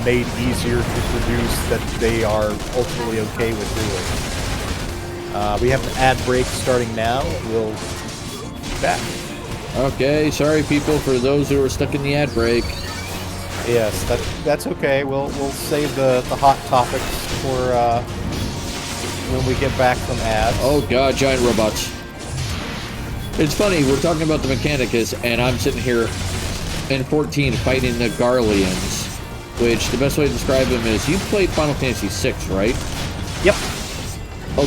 made easier to produce that they are ultimately okay with doing. We have an ad break starting now. We'll be back. Okay, sorry people for those who are stuck in the ad break. Yes, that's okay. We'll save the hot topics for when we get back from ads. Oh god, giant robots. It's funny, we're talking about the Mechanicus, and I'm sitting here in 14 fighting the Garleans, which the best way to describe them is, you played Final Fantasy VI, right? Yep.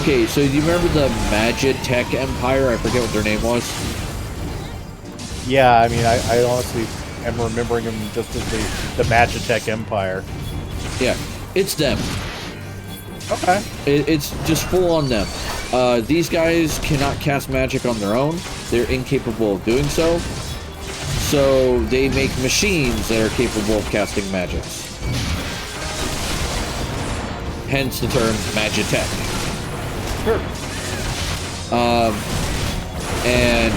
Okay, so do you remember the Magitech Empire? I forget what their name was. Yeah, I mean, I honestly am remembering them just as the Magitech Empire. Yeah, it's them. Okay. It's just full on them. These guys cannot cast magic on their own. They're incapable of doing so. So they make machines that are capable of casting magics. Hence the term Magitech. Sure. And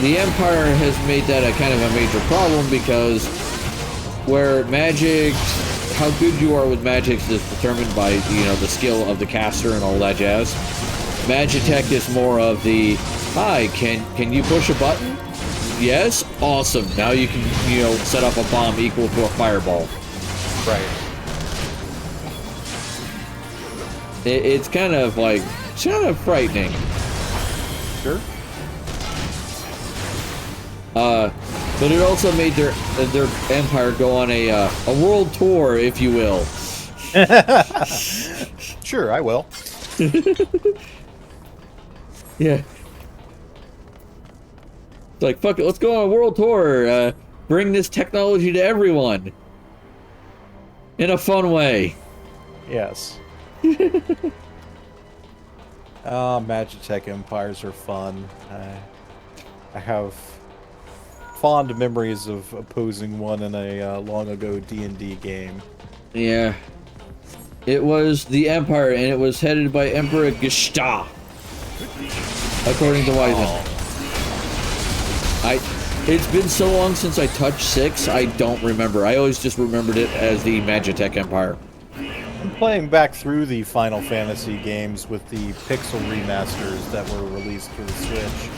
the Empire has made that a kind of a major problem because where magic, how good you are with magics is determined by, you know, the skill of the caster and all that jazz. Magitech is more of the, hi, can you push a button? Yes? Awesome. Now you can, you know, set up a bomb equal to a fireball. Right. It's kind of like, it's kind of frightening. Sure. But it also made their empire go on a world tour, if you will. Sure, I will. Yeah. It's like, fuck it, let's go on a world tour. Bring this technology to everyone. In a fun way. Yes. Magitech Empires are fun. I have fond memories of opposing one in a long ago D&D game. Yeah. It was the Empire, and it was headed by Emperor Gishta. According to Wiseman. It's been so long since I touched 6, I don't remember. I always just remembered it as the Magitech Empire. I'm playing back through the Final Fantasy games with the pixel remasters that were released for the Switch.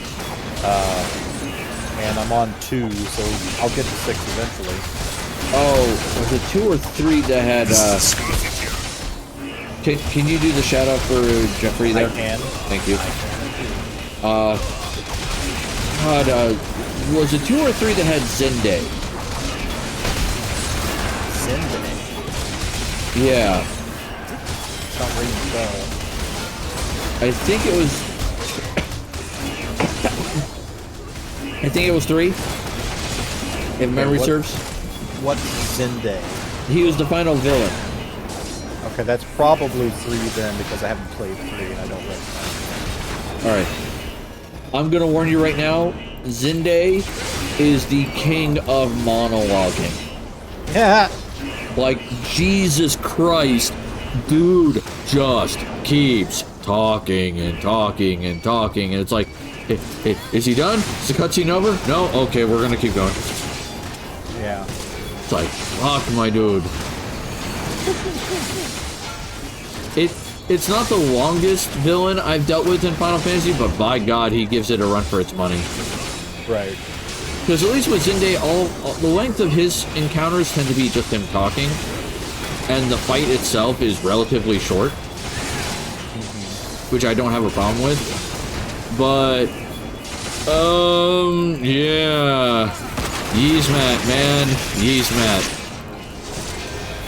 And I'm on 2, so I'll get to 6 eventually. Oh, was it 2 or 3 that had, Can you do the shout out for Jeffrey there? I can. Thank you. God, was it 2 or 3 that had Zende? Zende? Yeah. It's not ringing the bell. I think it was... I think it was 3. If memory serves. What's Zende? He was the final villain. Okay, that's probably 3 then, because I haven't played 3 and I don't recognize it. Alright. I'm gonna warn you right now, Zende is the king of monologuing. Yeah. Like, Jesus Christ, dude just keeps talking and talking and talking, and it's like, hey, is he done? Is the cutscene over? No? Okay, we're gonna keep going. Yeah. It's like, fuck my dude. It's not the longest villain I've dealt with in Final Fantasy, but by God, he gives it a run for its money. Right. Because at least with Zende, all the length of his encounters tend to be just him talking, and the fight itself is relatively short, which I don't have a problem with. But, yeah, Yzmat, man, Yzmat.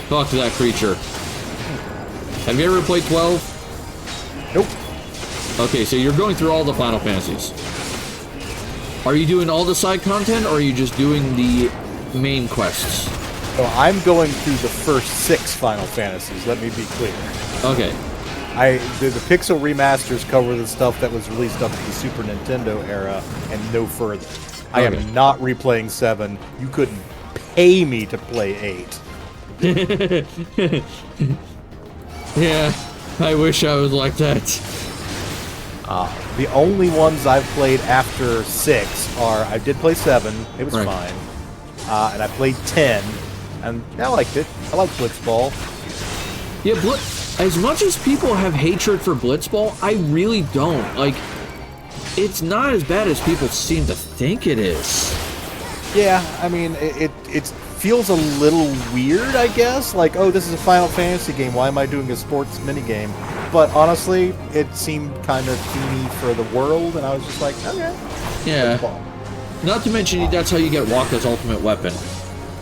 Talk to that creature. Have you ever played 12? Nope. Okay, so you're going through all the Final Fantasies. Are you doing all the side content, or are you just doing the main quests? So I'm going through the first 6 Final Fantasies. Let me be clear. Okay. The Pixel remasters cover the stuff that was released up to the Super Nintendo era and no further. I am not replaying 7. You couldn't pay me to play 8. Yeah, I wish I was like that. The only ones I've played after 6 are I did play 7. It was Right. fine. And I played 10. And I liked it. I like Blitzball. Yeah, as much as people have hatred for Blitzball, I really don't. Like, it's not as bad as people seem to think it is. Yeah, I mean, it feels a little weird, I guess. Like, oh, this is a Final Fantasy game. Why am I doing a sports minigame? But honestly, it seemed kind of themed for the world, and I was just like, okay. Yeah. Blitzball. Not to mention, that's how you get Waka's ultimate weapon.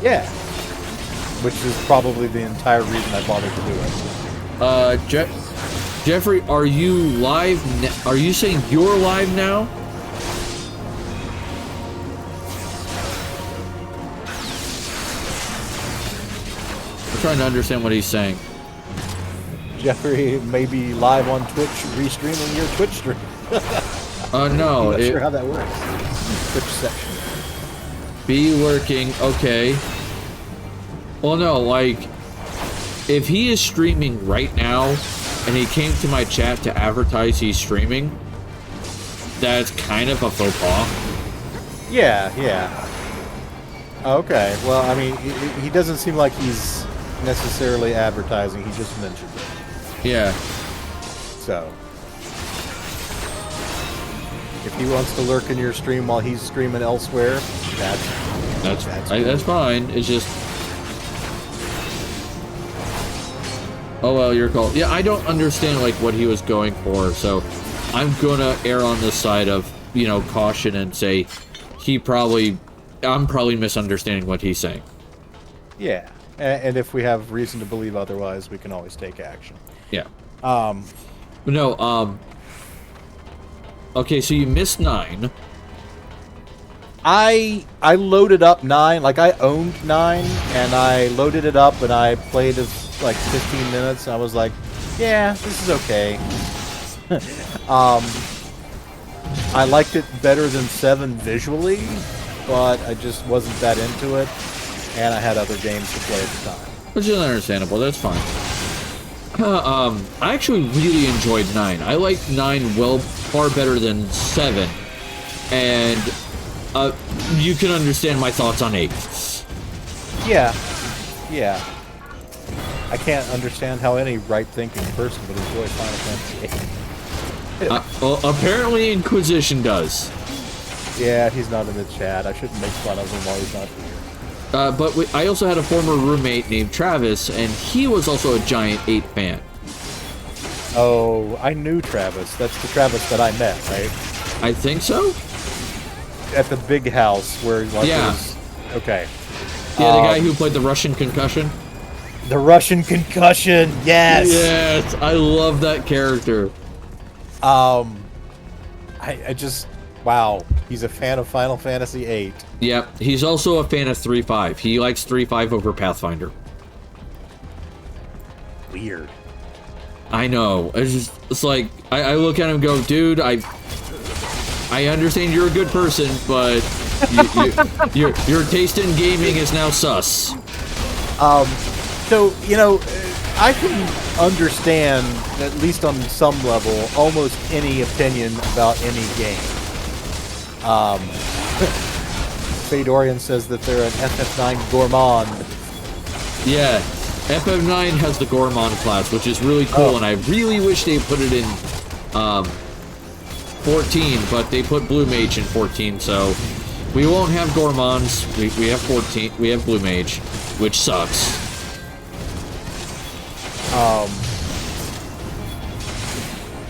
Yeah. Which is probably the entire reason I bothered to do it. Jeffrey, are you live? Are you saying you're live now? I'm trying to understand what he's saying. Jeffrey may be live on Twitch, restreaming your Twitch stream. No. I'm not sure how that works. Twitch section. Be working, okay. Well, no, like, if he is streaming right now, and he came to my chat to advertise he's streaming, that's kind of a faux pas. Yeah. Okay, well, I mean, he doesn't seem like he's necessarily advertising, he just mentioned it. Yeah. So, if he wants to lurk in your stream while he's streaming elsewhere, that's fine. It's just... Oh, well, your call. Yeah, I don't understand, like, what he was going for, so I'm gonna err on the side of, you know, caution and say I'm probably misunderstanding what he's saying. Yeah, and if we have reason to believe otherwise, we can always take action. Yeah. No, okay, so you missed 9. I loaded up 9, like I owned 9, and I loaded it up and I played it like 15 minutes. I was like, yeah, this is okay. I liked it better than 7 visually, but I just wasn't that into it, and I had other games to play at the time. Which is understandable, that's fine. I actually really enjoyed 9. I liked 9 far better than 7. And, you can understand my thoughts on 8. Yeah. I can't understand how any right-thinking person would enjoy Final Fantasy VIII. Well, apparently Inquisition does. Yeah, he's not in the chat. I shouldn't make fun of him while he's not here. But I also had a former roommate named Travis, and he was also a giant 8 fan. Oh, I knew Travis. That's the Travis that I met, right? I think so? At the big house where, like, Yeah. was... Okay. Yeah, the guy who played the Russian Concussion? The Russian Concussion, yes! Yes, I love that character. I just... Wow. He's a fan of Final Fantasy VIII. Yeah, he's also a fan of 3.5. He likes 3.5 over Pathfinder. Weird. I know. It's like, I look at him and go, dude, I understand you're a good person, but your taste in gaming is now sus. So, you know, I can understand, at least on some level, almost any opinion about any game. Fedorian says that they're an FF9 gourmand. Yeah, FF9 has the Gourmand class, which is really cool, and I really wish they put it in 14, but they put Blue Mage in 14, so we won't have Gourmands. We have 14. We have Blue Mage, which sucks.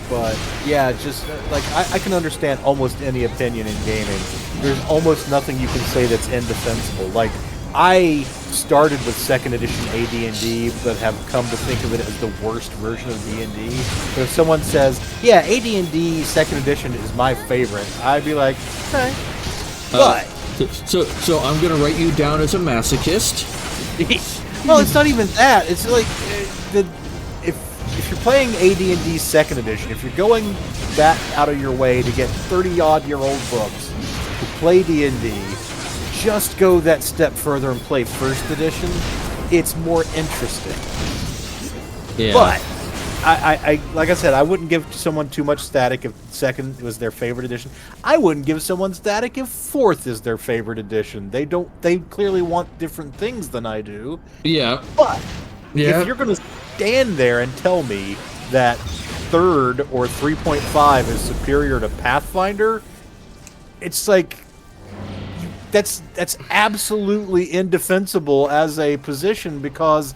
But yeah, just like I can understand almost any opinion in gaming. There's almost nothing you can say that's indefensible. Like, I started with 2nd edition AD&D, but have come to think of it as the worst version of D&D. But if someone says, yeah, AD&D 2nd edition is my favorite, I'd be like, okay. But So I'm gonna write you down as a masochist. Well, it's not even that. It's like if you're playing AD&D Second Edition, if you're going that out of your way to get 30-odd-year-old books to play D&D, just go that step further and play First Edition. It's more interesting. Yeah. But I like I said, I wouldn't give someone too much static if Second was their favorite edition. I wouldn't give someone static if Fourth is their favorite edition. They clearly want different things than I do. Yeah. But Yeah. if you're going to stand there and tell me that Third or 3.5 is superior to Pathfinder, it's like that's absolutely indefensible as a position, because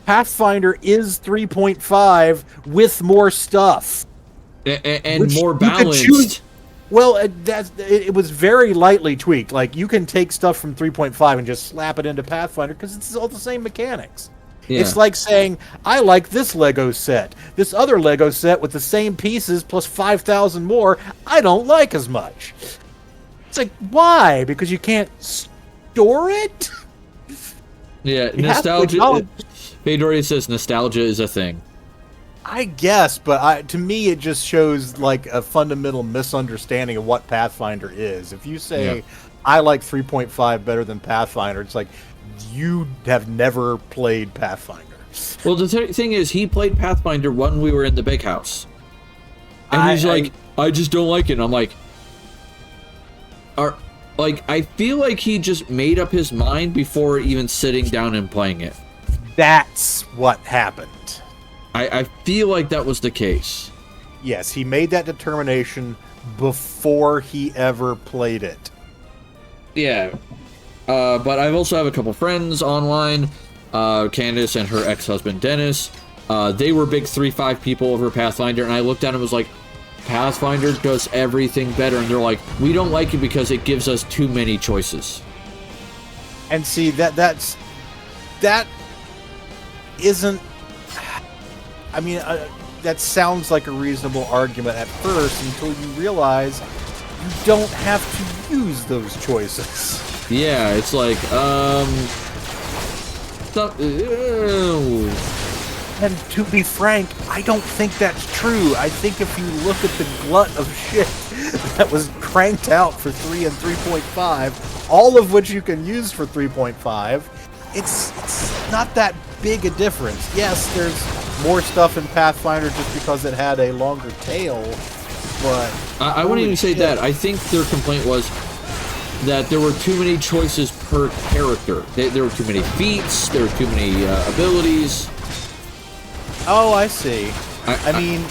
Pathfinder is 3.5 with more stuff and more you could choose. balanced. Well, it was very lightly tweaked. Like, you can take stuff from 3.5 and just slap it into Pathfinder because it's all the same mechanics. Yeah. It's like saying, I like this Lego set. This other Lego set with the same pieces plus 5,000 more, I don't like as much. It's like, why? Because you can't store it? Yeah, You have to nostalgia. acknowledge- Fedora says nostalgia is a thing. I guess, but to me, it just shows like a fundamental misunderstanding of what Pathfinder is. If you say, Yeah. I like 3.5 better than Pathfinder, it's like, you have never played Pathfinder. Well, the thing is, he played Pathfinder when we were in the big house. And he's like, I just don't like it. And I'm like, I feel like he just made up his mind before even sitting down and playing it. That's what happened. I feel like that was the case. Yes, he made that determination before he ever played it. Yeah. But I also have a couple friends online, Candace and her ex-husband Dennis. They were big 3.5 people over Pathfinder, and I looked at them and was like, Pathfinder does everything better. And they're like, we don't like it because it gives us too many choices. And see, that isn't... I mean, that sounds like a reasonable argument at first until you realize you don't have to use those choices. Yeah, it's like, And to be frank, I don't think that's true. I think if you look at the glut of shit that was cranked out for 3 and 3.5, all of which you can use for 3.5, it's not that big a difference. Yes, there's more stuff in Pathfinder just because it had a longer tail, but... I wouldn't even say that. I think their complaint was that there were too many choices per character. There were too many feats, there were too many abilities. Oh, I see. I mean...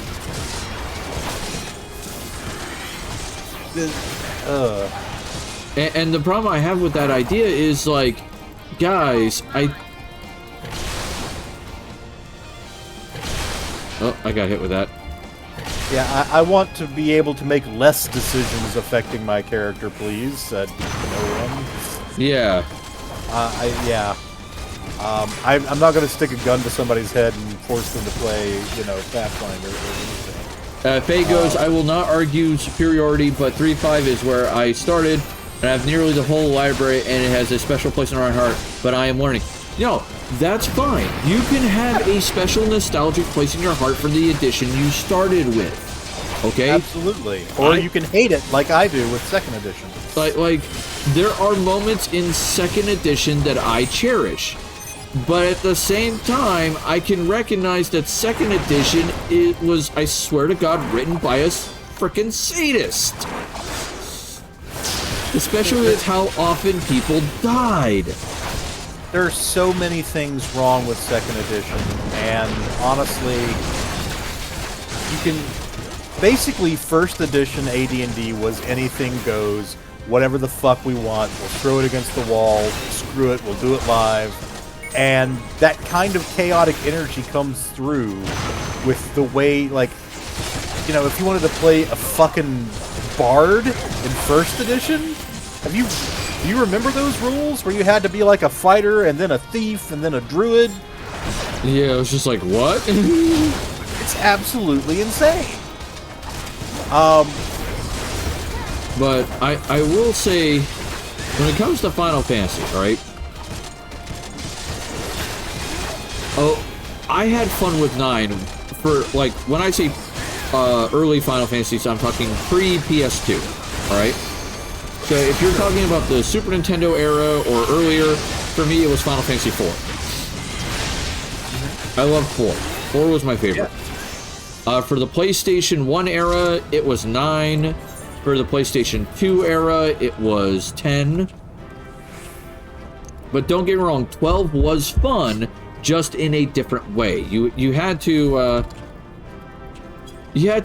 And the problem I have with that idea is, like, guys, Oh, I got hit with that. Yeah, I want to be able to make less decisions affecting my character, please, said no one. Yeah. I'm not going to stick a gun to somebody's head and force them to play, Pathfinder or anything. Faye goes, I will not argue superiority, but 3.5 is where I started, and I have nearly the whole library, and it has a special place in my heart, but I am learning. That's fine. You can have a special nostalgic place in your heart for the edition you started with. Okay? Absolutely. Or you can hate it like I do with second edition. Like, there are moments in second edition that I cherish. But at the same time, I can recognize that second edition, it was, I swear to God, written by a frickin' sadist. Especially with how often people died. There are so many things wrong with second edition, and honestly, you can... Basically, first edition AD&D was anything goes, whatever the fuck we want, we'll throw it against the wall, screw it, we'll do it live. And that kind of chaotic energy comes through with the way, like, if you wanted to play a fucking bard in first edition, do you remember those rules where you had to be like a fighter and then a thief and then a druid? Yeah, it was just like, what? It's absolutely insane. But I will say, when it comes to Final Fantasy, right? Oh, I had fun with 9 for, like, when I say early Final Fantasies, I'm talking pre-PS2, alright? So if you're talking about the Super Nintendo era or earlier, for me it was Final Fantasy 4. I loved 4. 4 was my favorite. For the PlayStation 1 era, it was 9. For the PlayStation 2 era, it was 10. But don't get me wrong, 12 was fun, just in a different way. You had to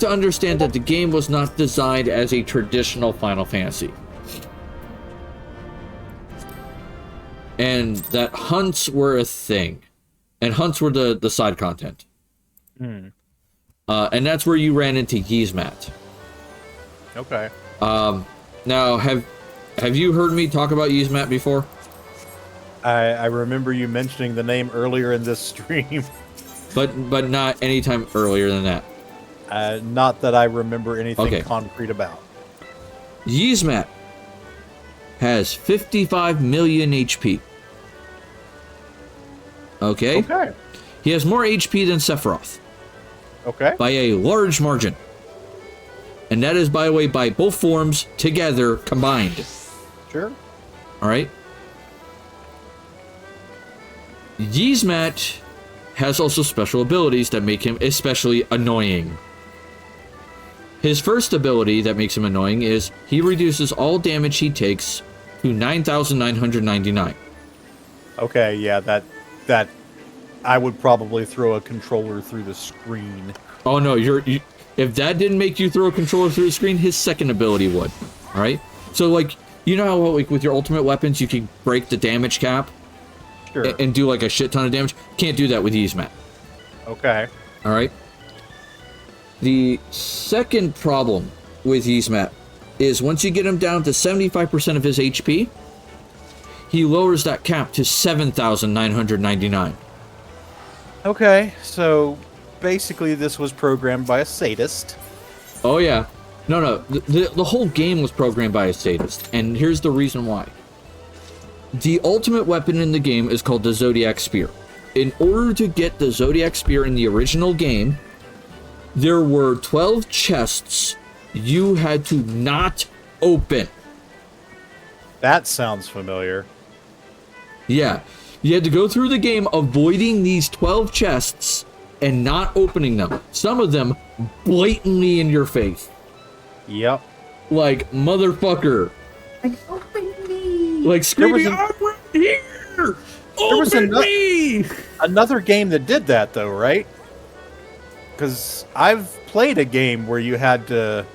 understand that the game was not designed as a traditional Final Fantasy. And that hunts were a thing. And hunts were the side content. And that's where you ran into Yzmat. Okay. Now, have you heard me talk about Yzmat before? I remember you mentioning the name earlier in this stream. But not any time earlier than that. Not that I remember anything Okay. concrete about. Yzmat has 55 million HP. Okay? Okay. He has more HP than Sephiroth. Okay. By a large margin. And that is, by the way, by both forms together combined. Sure. Alright? Yzmat has also special abilities that make him especially annoying. His first ability that makes him annoying is he reduces all damage he takes to 9,999. Okay, yeah, that I would probably throw a controller through the screen. Oh no, if that didn't make you throw a controller through the screen, his second ability would. Alright? So, like, you know how, like, with your ultimate weapons, you can break the damage cap? Sure. And do, like, a shit ton of damage? Can't do that with Yzmat. Okay. Alright? The second problem with Yzmat is once you get him down to 75% of his HP, he lowers that cap to 7,999. Okay, so basically this was programmed by a sadist. Oh yeah. No. The whole game was programmed by a sadist, and here's the reason why. The ultimate weapon in the game is called the Zodiac Spear. In order to get the Zodiac Spear in the original game, there were 12 chests you had to not open. That sounds familiar. Yeah. You had to go through the game avoiding these 12 chests and not opening them. Some of them blatantly in your face. Yep. Like, motherfucker. Like, open me. Like, screaming, There I'm right here! There was Open me! another game that did that, though, right? Because I've played a game where you had to...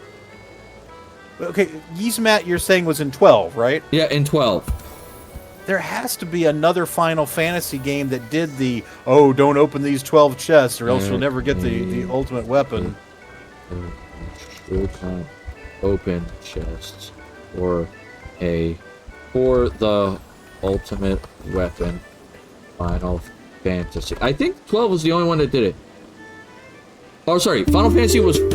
Okay, Yzmat, you're saying was in 12, right? Yeah, in 12. There has to be another Final Fantasy game that did the, oh, don't open these 12 chests or else you'll never get the ultimate weapon. Should not open chests for the ultimate weapon Final Fantasy. I think 12 was the only one that did it. Oh, sorry. Final Fantasy was 4.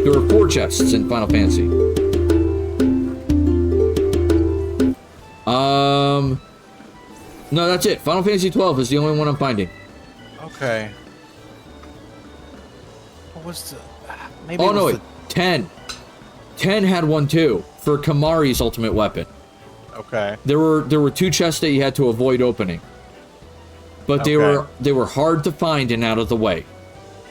There were 4 chests in Final Fantasy. No, that's it. Final Fantasy 12 is the only one I'm finding. Okay. What was the... Maybe Oh, it no, was wait. 10. 10 had one, too, for Kamari's ultimate weapon. Okay. There were 2 chests that you had to avoid opening. But they were hard to find and out of the way.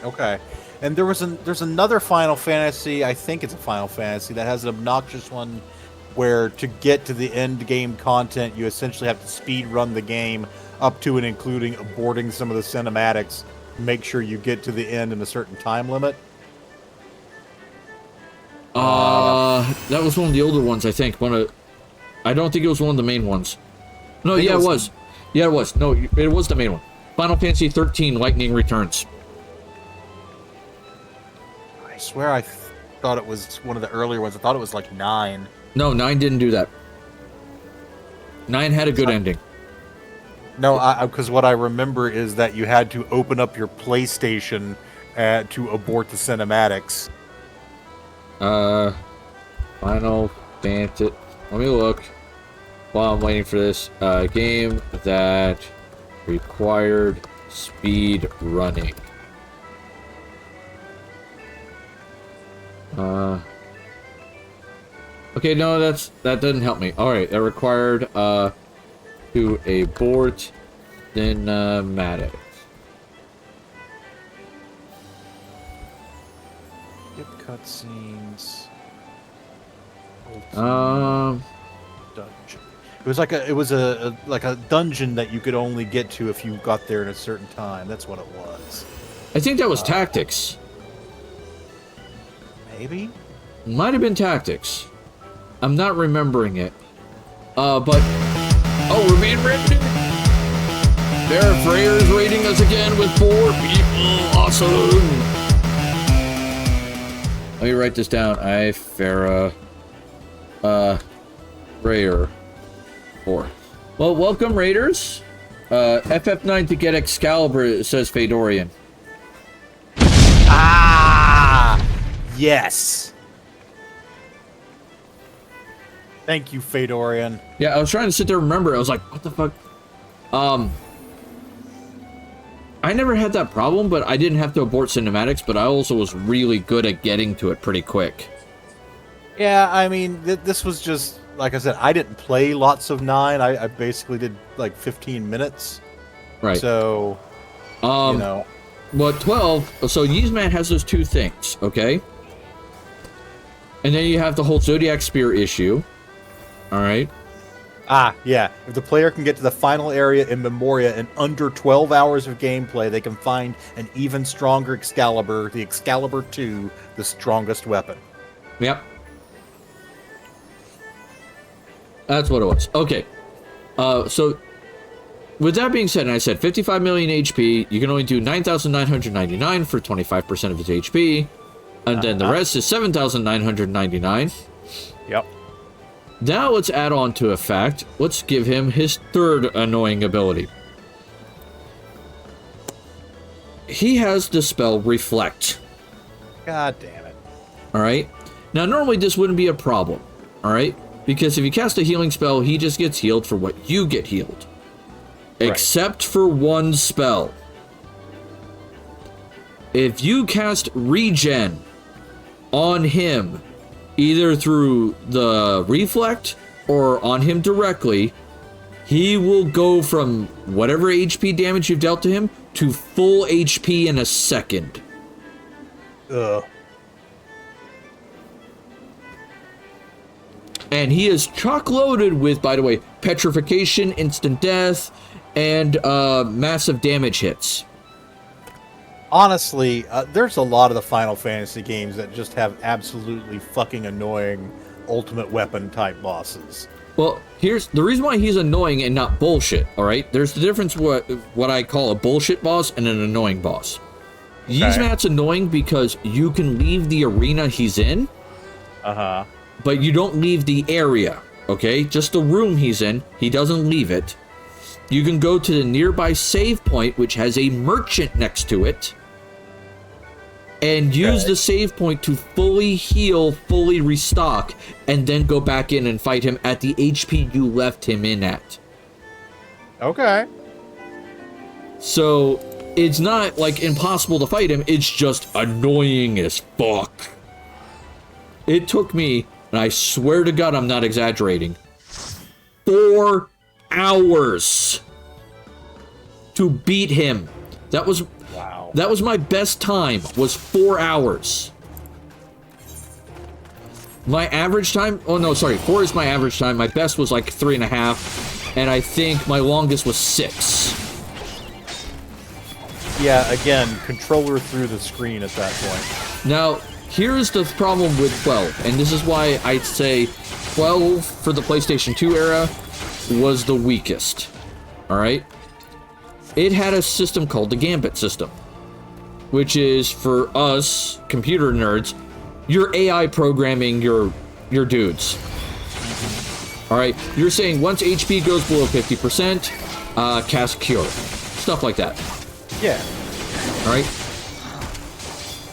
Okay. And there's another Final Fantasy, I think it's a Final Fantasy, that has an obnoxious one where to get to the end game content, you essentially have to speed run the game up to and including aborting some of the cinematics, make sure you get to the end in a certain time limit. That was one of the older ones, I think. I don't think it was one of the main ones. No, yeah, it was. Yeah, it was. No, it was the main one. Final Fantasy 13 Lightning Returns. I swear I thought it was one of the earlier ones. I thought it was like 9. No, 9 didn't do that. 9 had a good ending. No, because what I remember is that you had to open up your PlayStation to abort the cinematics. Final Fantasy. Let me look while I'm waiting for this. Game that Required speed running. Okay, no, that doesn't help me. Alright, that required to abort cinematics. Skip cutscenes. Um, Dungeon. It was a dungeon that you could only get to if you got there in a certain time. That's what it was. I think that was tactics. Maybe? Might have been tactics. I'm not remembering it. But oh, we're being rated. There, Freyr's rating us again with 4 people. Awesome. Let me write this down. Farah, Freyr, 4. Well, welcome, Raiders. FF9 to get Excalibur, says Fedorian. Ah! Yes! Thank you, Fedorian. Yeah, I was trying to sit there and remember. I was like, what the fuck? I never had that problem, but I didn't have to abort cinematics, but I also was really good at getting to it pretty quick. Yeah, I mean, this was just, like I said, I didn't play lots of 9. I basically did, like, 15 minutes. Right. So, you know. Well, 12, so Yzmat has those 2 things, okay? And then you have the whole Zodiac Spear issue. Alright? Ah, yeah. If the player can get to the final area in Memoria in under 12 hours of gameplay, they can find an even stronger Excalibur, the Excalibur 2, the strongest weapon. Yep. That's what it was. Okay. So, with that being said, and I said 55 million HP, you can only do 9,999 for 25% of his HP, and then the rest is 7,999. Yep. Now let's add on to a fact. Let's give him his 3rd annoying ability. He has the spell Reflect. God damn it. Alright? Now, normally this wouldn't be a problem. Alright? Because if you cast a healing spell, he just gets healed for what you get healed. Right. Except for one spell. If you cast Regen on him, either through the Reflect or on him directly, he will go from whatever HP damage you've dealt to him to full HP in a second. Ugh. And he is chock-loaded with, by the way, petrification, instant death, and massive damage hits. Honestly, there's a lot of the Final Fantasy games that just have absolutely fucking annoying ultimate weapon type bosses. Well, here's the reason why he's annoying and not bullshit, alright? There's the difference what I call a bullshit boss and an annoying boss. Okay. Yzmat's annoying because you can leave the arena he's in. Uh-huh. But you don't leave the area, okay? Just the room he's in. He doesn't leave it. You can go to the nearby save point, which has a merchant next to it, and use the save point to fully heal, fully restock, and then go back in and fight him at the HP you left him in at. Okay. So, it's not, like, impossible to fight him, it's just annoying as fuck. It took me, and I swear to God I'm not exaggerating, 4 hours to beat him. That was my best time, was 4 hours. My average time, 4 is my average time. My best was like 3.5, and I think my longest was 6. Yeah, again, controller through the screen at that point. Now, here's the problem with 12, and this is why I'd say 12 for the PlayStation 2 era was the weakest. Alright? It had a system called the Gambit system, which is, for us, computer nerds, you're AI programming your dudes. Alright? You're saying once HP goes below 50%, cast Cure. Stuff like that. Yeah. Alright?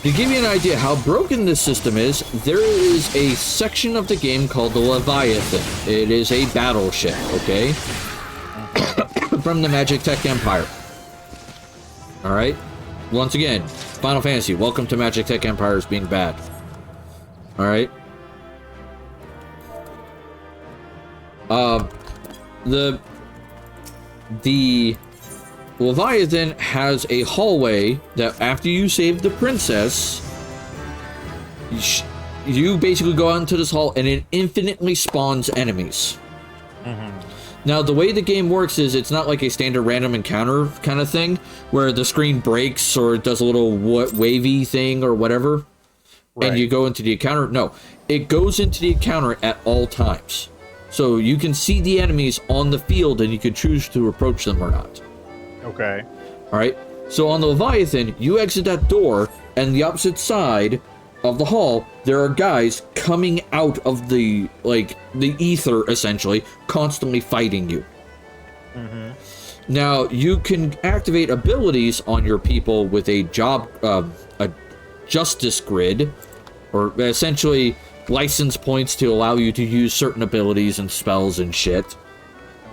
To give you an idea how broken this system is, there is a section of the game called the Leviathan. It is a battleship, okay? from the Magic Tech Empire. Alright? Once again, Final Fantasy, welcome to Magic Tech Empire as being bad. Alright? The Leviathan has a hallway that after you save the princess, you basically go out into this hall and it infinitely spawns enemies. Now, the way the game works is it's not like a standard random encounter kind of thing where the screen breaks or it does a little wavy thing or whatever, and you go into the encounter. No, it goes into the encounter at all times. So you can see the enemies on the field and you can choose to approach them or not. Okay. All right. So on the Leviathan, you exit that door, and the opposite side of the hall, there are guys coming out of the ether, essentially, constantly fighting you. Now, you can activate abilities on your people with a justice grid, or essentially license points to allow you to use certain abilities and spells and shit.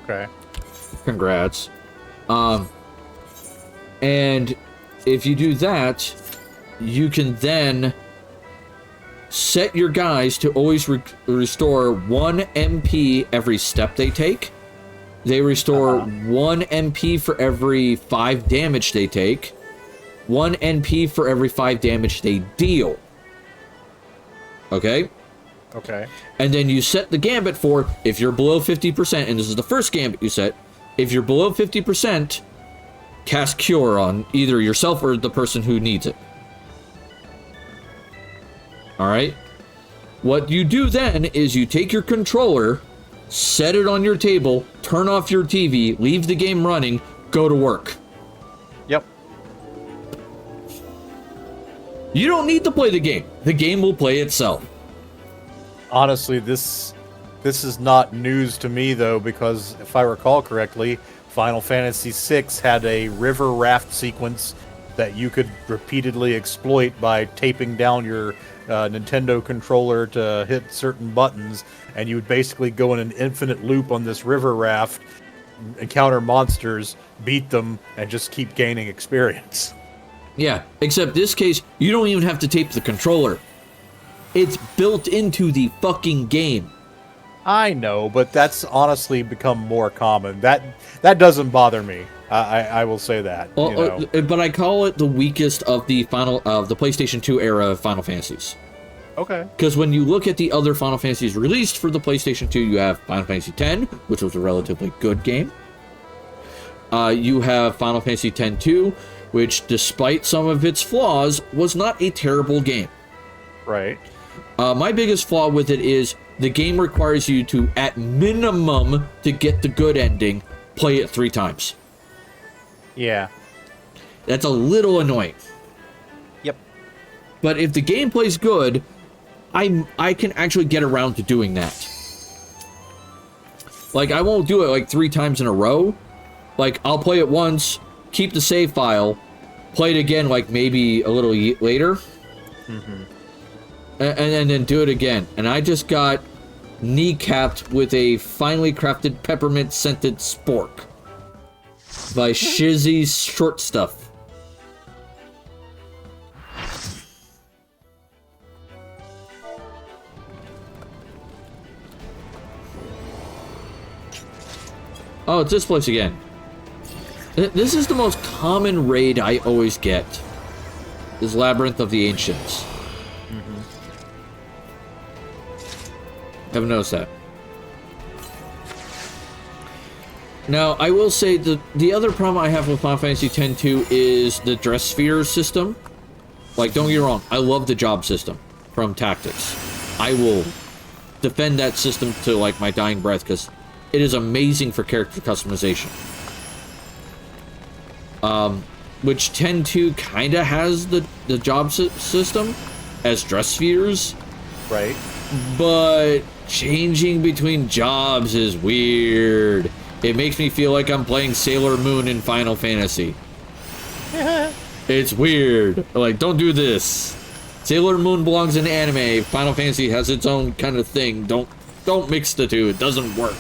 Okay. Congrats. And if you do that, you can then set your guys to always restore 1 MP every step they take. They restore 1 MP for every 5 damage they take. 1 NP for every 5 damage they deal. Okay? Okay. And then you set the gambit for, if you're below 50%, and this is the first gambit you set, if you're below 50%, cast Cure on either yourself or the person who needs it. Alright? What you do then is you take your controller, set it on your table, turn off your TV, leave the game running, go to work. Yep. You don't need to play the game. The game will play itself. Honestly, this is not news to me, though, because if I recall correctly, Final Fantasy VI had a river raft sequence that you could repeatedly exploit by taping down your Nintendo controller to hit certain buttons, and you would basically go in an infinite loop on this river raft, encounter monsters, beat them, and just keep gaining experience. Yeah, except this case, you don't even have to tape the controller. It's built into the fucking game. I know, but that's honestly become more common. That doesn't bother me. I will say that. Well, you know. But I call it the weakest of the PlayStation 2 era Final Fantasies. Okay. Because when you look at the other Final Fantasies released for the PlayStation 2, you have Final Fantasy X, which was a relatively good game. You have Final Fantasy X-2, which, despite some of its flaws, was not a terrible game. Right. My biggest flaw with it is the game requires you to, at minimum, to get the good ending, play it 3 times. Yeah. That's a little annoying. Yep. But if the game plays good, I can actually get around to doing that. Like, I won't do it like 3 times in a row. Like, I'll play it once, keep the save file, play it again like maybe a little later. And then do it again. And I just got kneecapped with a finely crafted peppermint scented spork by Shizzy's Short Stuff. Oh, it's this place again. This is the most common raid I always get. Is Labyrinth of the Ancients. Haven't noticed that. Now, I will say the other problem I have with Final Fantasy X-2 is the dress sphere system. Like, don't get me wrong, I love the job system from Tactics. I will defend that system to, like, my dying breath, because it is amazing for character customization. Which X-2 kind of has the job system as dress spheres. Right. But changing between jobs is weird. It makes me feel like I'm playing Sailor Moon in Final Fantasy. It's weird. Like, don't do this. Sailor Moon belongs in anime. Final Fantasy has its own kind of thing. Don't mix the two. It doesn't work.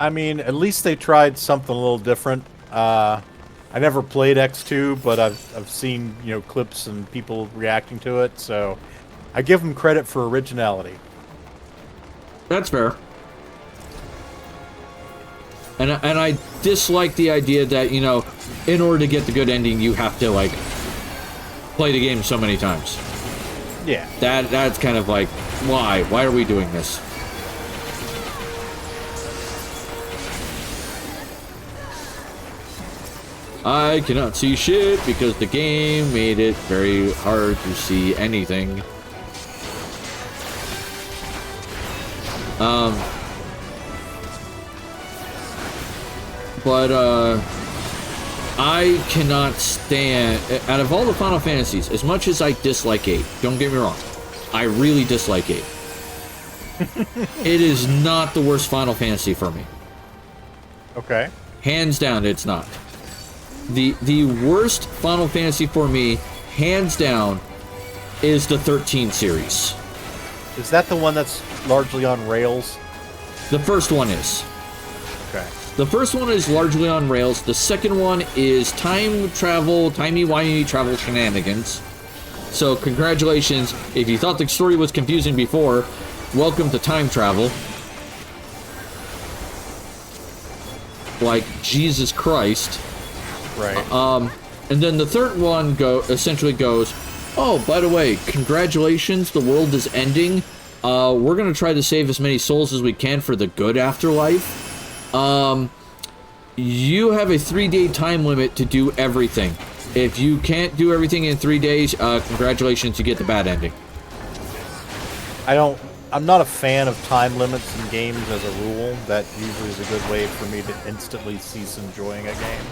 I mean, at least they tried something a little different. I never played X2, but I've seen, you know, clips and people reacting to it, so I give them credit for originality. That's fair. And I dislike the idea that, you know, in order to get the good ending, you have to, like, play the game so many times. Yeah. That's kind of like, why? Why are we doing this? I cannot see shit because the game made it very hard to see anything. I cannot stand, out of all the Final Fantasies, as much as I dislike 8, don't get me wrong, I really dislike 8. It is not the worst Final Fantasy for me. Okay. Hands down, it's not. The worst Final Fantasy for me, hands down, is the 13 series. Is that the one that's largely on rails? The first one is. Okay. The first one is largely on rails. The second one is time travel, timey-wimey travel shenanigans. So congratulations. If you thought the story was confusing before, welcome to time travel. Like, Jesus Christ. Right. And then the third one essentially goes, oh, by the way, congratulations, the world is ending. We're gonna try to save as many souls as we can for the good afterlife. You have a 3-day time limit to do everything. If you can't do everything in 3 days, congratulations, you get the bad ending. I'm not a fan of time limits in games as a rule. That usually is a good way for me to instantly cease enjoying a game.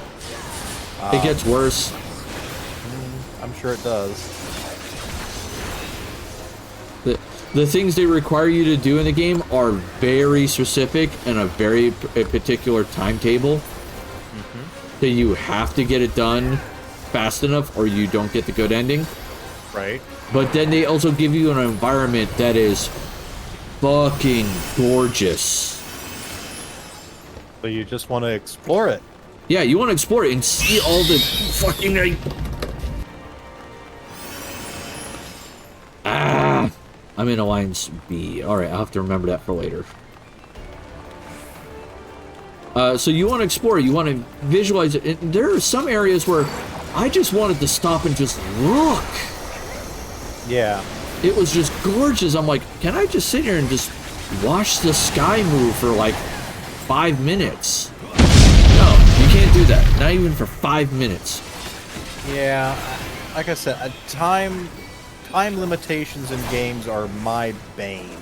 It gets worse. I'm sure it does. The things they require you to do in the game are very specific and a very particular timetable. That you have to get it done fast enough or you don't get the good ending. Right. But then they also give you an environment that is fucking gorgeous. So you just want to explore it. Yeah, you want to explore it and see all the fucking... I'm in Alliance B. Alright, I'll have to remember that for later. So you want to explore, you want to visualize it. And there are some areas where I just wanted to stop and just look. Yeah. It was just gorgeous. I'm like, can I just sit here and just watch the sky move for like 5 minutes? No, you can't do that. Not even for 5 minutes. Yeah. Like I said, time limitations in games are my bane.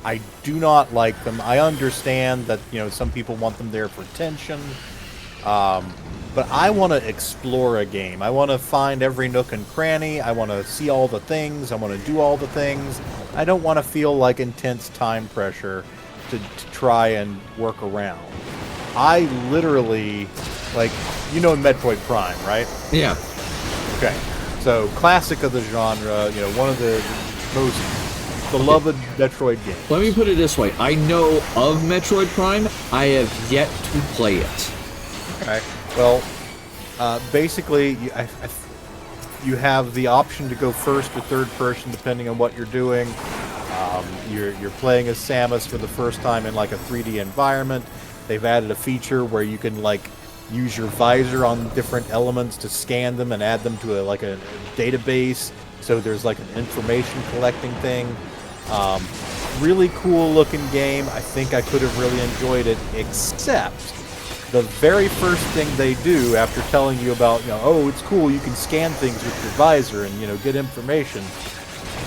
I do not like them. I understand that, you know, some people want them there for tension. But I want to explore a game. I want to find every nook and cranny. I want to see all the things. I want to do all the things. I don't want to feel like intense time pressure to try and work around. I literally, like, you know Metroid Prime, right? Yeah. Okay. So, classic of the genre, you know, one of the most beloved Metroid games. Let me put it this way. I know of Metroid Prime. I have yet to play it. Okay. Well, basically, you have the option to go first or third person depending on what you're doing. You're playing as Samus for the first time in like a 3D environment. They've added a feature where you can like use your visor on different elements to scan them and add them to a database. So there's like an information collecting thing. Really cool looking game. I think I could have really enjoyed it, except the very first thing they do after telling you about, you know, oh, it's cool, you can scan things with your visor and, you know, get information.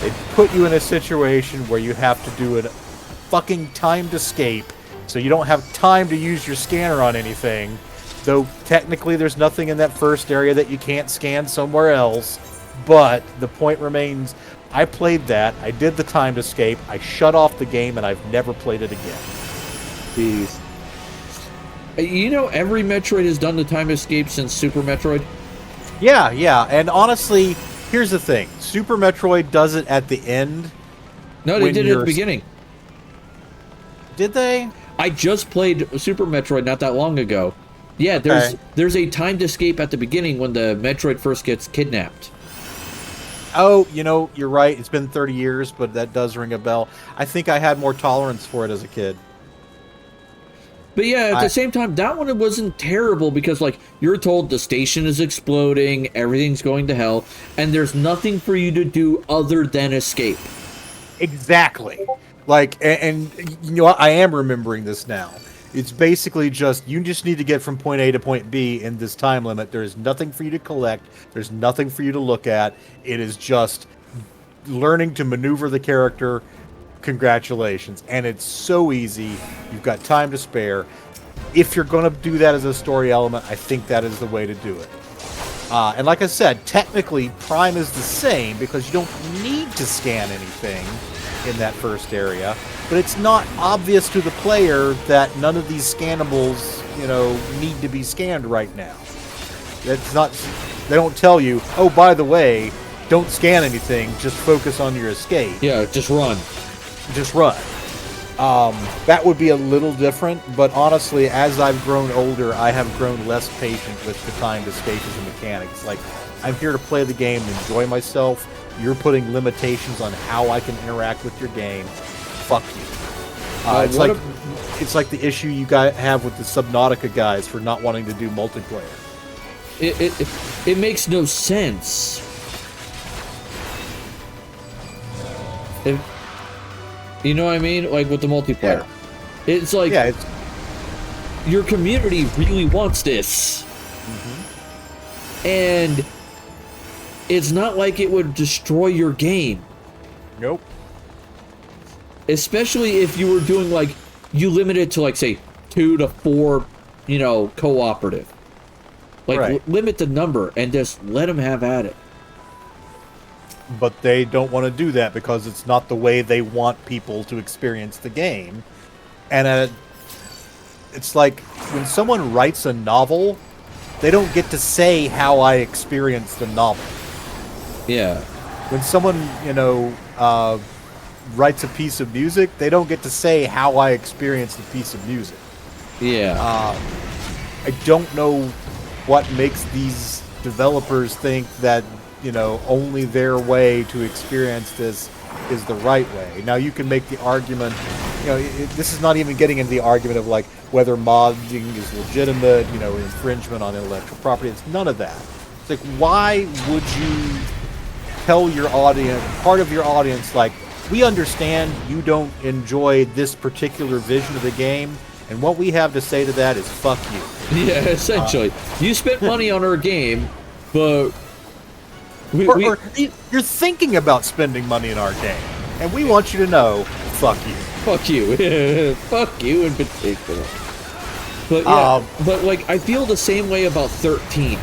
They put you in a situation where you have to do a fucking timed escape, so you don't have time to use your scanner on anything. Though technically there's nothing in that first area that you can't scan somewhere else. But the point remains, I played that, I did the timed escape, I shut off the game, and I've never played it again. Jeez. You know, every Metroid has done the time escape since Super Metroid? Yeah, and honestly, here's the thing. Super Metroid does it at the end. No, they did it at the beginning. Did they? I just played Super Metroid not that long ago. Yeah, there's a timed escape at the beginning when the Metroid first gets kidnapped. Oh, you're right. It's been 30 years, but that does ring a bell. I think I had more tolerance for it as a kid. But yeah, at the same time, that one wasn't terrible because, like, you're told the station is exploding, everything's going to hell, and there's nothing for you to do other than escape. Exactly. Like, and I am remembering this now. It's basically you just need to get from point A to point B in this time limit. There's nothing for you to collect. There's nothing for you to look at. It is just learning to maneuver the character. Congratulations. And it's so easy. You've got time to spare. If you're going to do that as a story element, I think that is the way to do it. And like I said, technically, Prime is the same because you don't need to scan anything in that first area. But it's not obvious to the player that none of these scannables, need to be scanned right now. That's not. They don't tell you, oh, by the way, don't scan anything. Just focus on your escape. Yeah, just run. Just run. That would be a little different, but honestly, as I've grown older, I have grown less patient with the timed escapism mechanics. Like, I'm here to play the game and enjoy myself. You're putting limitations on how I can interact with your game. Fuck you. It's like the issue you guys have with the Subnautica guys for not wanting to do multiplayer. It makes no sense. You know what I mean? Like with the multiplayer. Yeah. It's like your community really wants this. Mm-hmm. And it's not like it would destroy your game. Nope. Especially if you were doing like, you limit it to like, say, 2 to 4, cooperative. Like, limit the number and just let them have at it. But they don't want to do that because it's not the way they want people to experience the game. And it's like when someone writes a novel, they don't get to say how I experienced the novel. Yeah. When someone, writes a piece of music, they don't get to say how I experienced a piece of music. Yeah. I don't know what makes these developers think that, only their way to experience this is the right way. Now, you can make the argument, this is not even getting into the argument of, like, whether modding is legitimate, infringement on intellectual property. It's none of that. It's like, why would you tell your audience, part of your audience, like, we understand you don't enjoy this particular vision of the game, and what we have to say to that is fuck you. Yeah, essentially. You spent money on our game, but... Or you're thinking about spending money in our game, and we want you to know, fuck you. Fuck you. Fuck you in particular. But yeah, but like, I feel the same way about 13,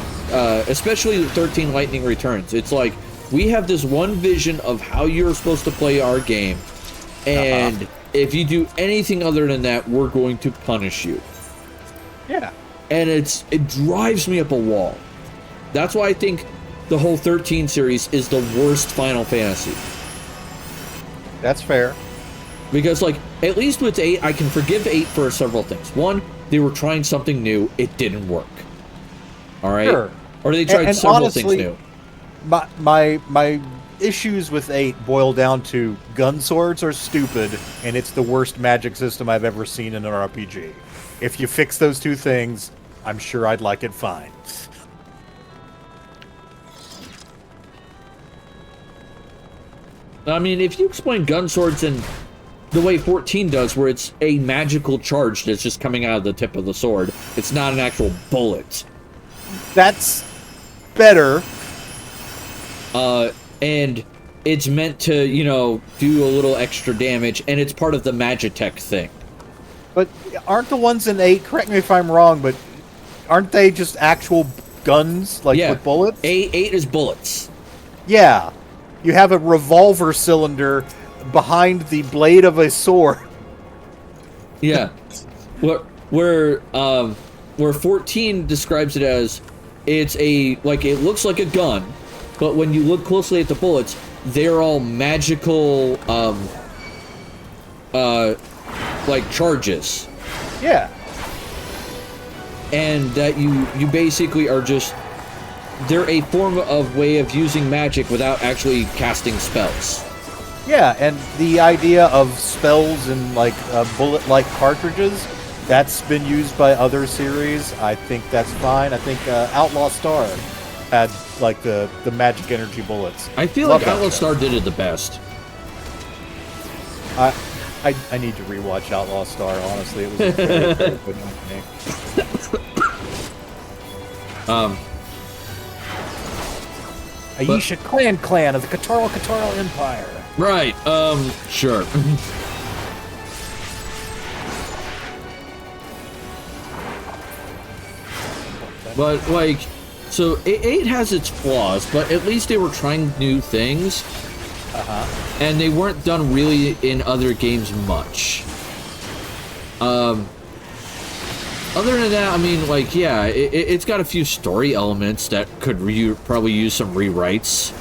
especially 13 Lightning Returns. It's like, we have this one vision of how you're supposed to play our game, and if you do anything other than that, we're going to punish you. Yeah. And it drives me up a wall. That's why I think the whole 13 series is the worst Final Fantasy. That's fair. Because, like, at least with 8, I can forgive 8 for several things. One, they were trying something new. It didn't work. All right? Sure. Or they tried and several honestly, things new. My issues with 8 boil down to gun swords are stupid, and it's the worst magic system I've ever seen in an RPG. If you fix those two things, I'm sure I'd like it fine. I mean, if you explain gun swords in the way 14 does, where it's a magical charge that's just coming out of the tip of the sword, it's not an actual bullet. That's better. And it's meant to, do a little extra damage, and it's part of the Magitech thing. But aren't the ones in 8, correct me if I'm wrong, but aren't they just actual guns, like with bullets? 8 is bullets. Yeah. You have a revolver cylinder behind the blade of a sword. Yeah. Where 14 describes it as, it looks like a gun, but when you look closely at the bullets, they're all magical, like charges. Yeah. And that you basically are just, they're a form of way of using magic without actually casting spells. Yeah, and the idea of spells and like bullet-like cartridges, that's been used by other series. I think that's fine. I think Outlaw Star had like the magic energy bullets. I feel Love like that Outlaw show. Star did it the best. I need to rewatch Outlaw Star. Honestly, it was a very, very good one to me. Aisha Clan of the Kataro Empire. Right, sure. But, like, so 8 has its flaws, but at least they were trying new things. And they weren't done really in other games much. Other than that, I mean, like, yeah, it's got a few story elements that could probably use some rewrites.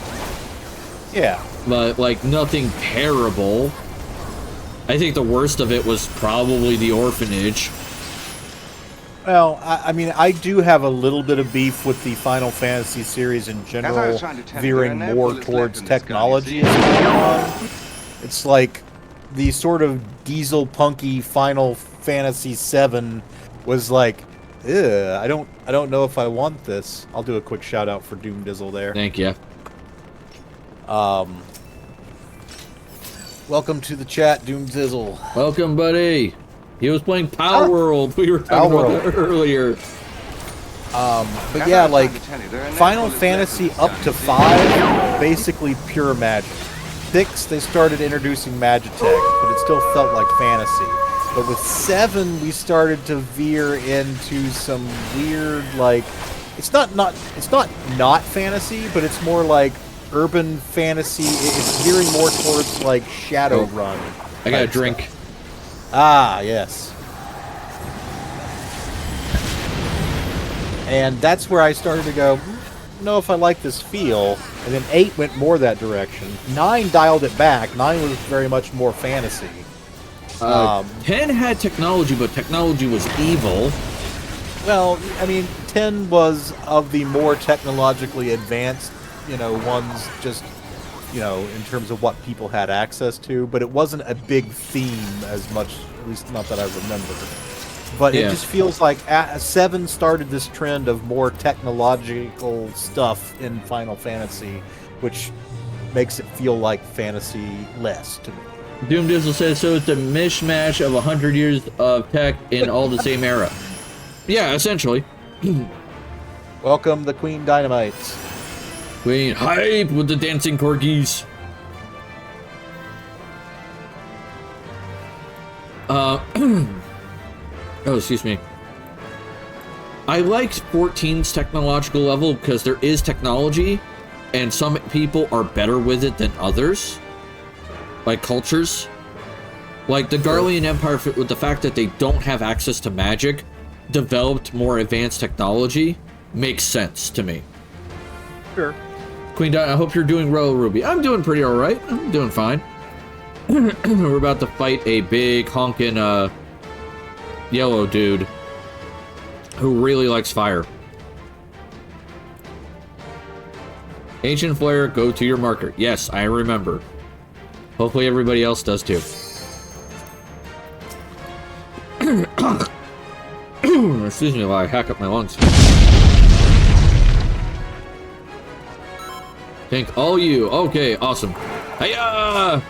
Yeah. But, like, nothing terrible. I think the worst of it was probably the orphanage. Well, I mean, I do have a little bit of beef with the Final Fantasy series in general, trying to tell you, veering there are no more bullets towards left in this gun, technology you as see. going on. It's like the sort of diesel punky Final Fantasy VII was like, ugh, I don't know if I want this. I'll do a quick shout out for Doom Dizzle there. Thank you. Welcome to the chat, Doom Dizzle. Welcome, buddy. He was playing Power World. We were talking Power about that earlier. But yeah, like Final Fantasy up to 5, basically pure magic. 6, they started introducing Magitech, but it still felt like fantasy. But with 7, we started to veer into some weird, like, it's not fantasy, but it's more like urban fantasy. It's veering more towards like Shadowrun. I got a type drink. stuff. Ah, yes. And that's where I started to go, I don't know if I like this feel. And then 8 went more that direction. 9 dialed it back. 9 was very much more fantasy. 10 had technology, but technology was evil. Well, I mean, 10 was of the more technologically advanced, ones just, in terms of what people had access to, but it wasn't a big theme as much, at least not that I remember. But Yeah. it just feels like 7 started this trend of more technological stuff in Final Fantasy, which makes it feel like fantasy less to me. Doom Dizzle says, so it's a mishmash of 100 years of tech in all the same era. Yeah, essentially. Welcome, the Queen Dynamites. Queen hype with the dancing corgis. Oh, excuse me. I liked 14's technological level because there is technology, and some people are better with it than others. Like cultures. Like the Garlean Empire, with the fact that they don't have access to magic, developed more advanced technology, makes sense to me. Sure. Queen Di, I hope you're doing well, Ruby. I'm doing pretty alright. I'm doing fine. We're about to fight a big honkin' yellow dude who really likes fire. Ancient Flare, go to your marker. Yes, I remember. Hopefully everybody else does too. Excuse me while I hack up my lungs. Thank all you. Okay, awesome. Hiya!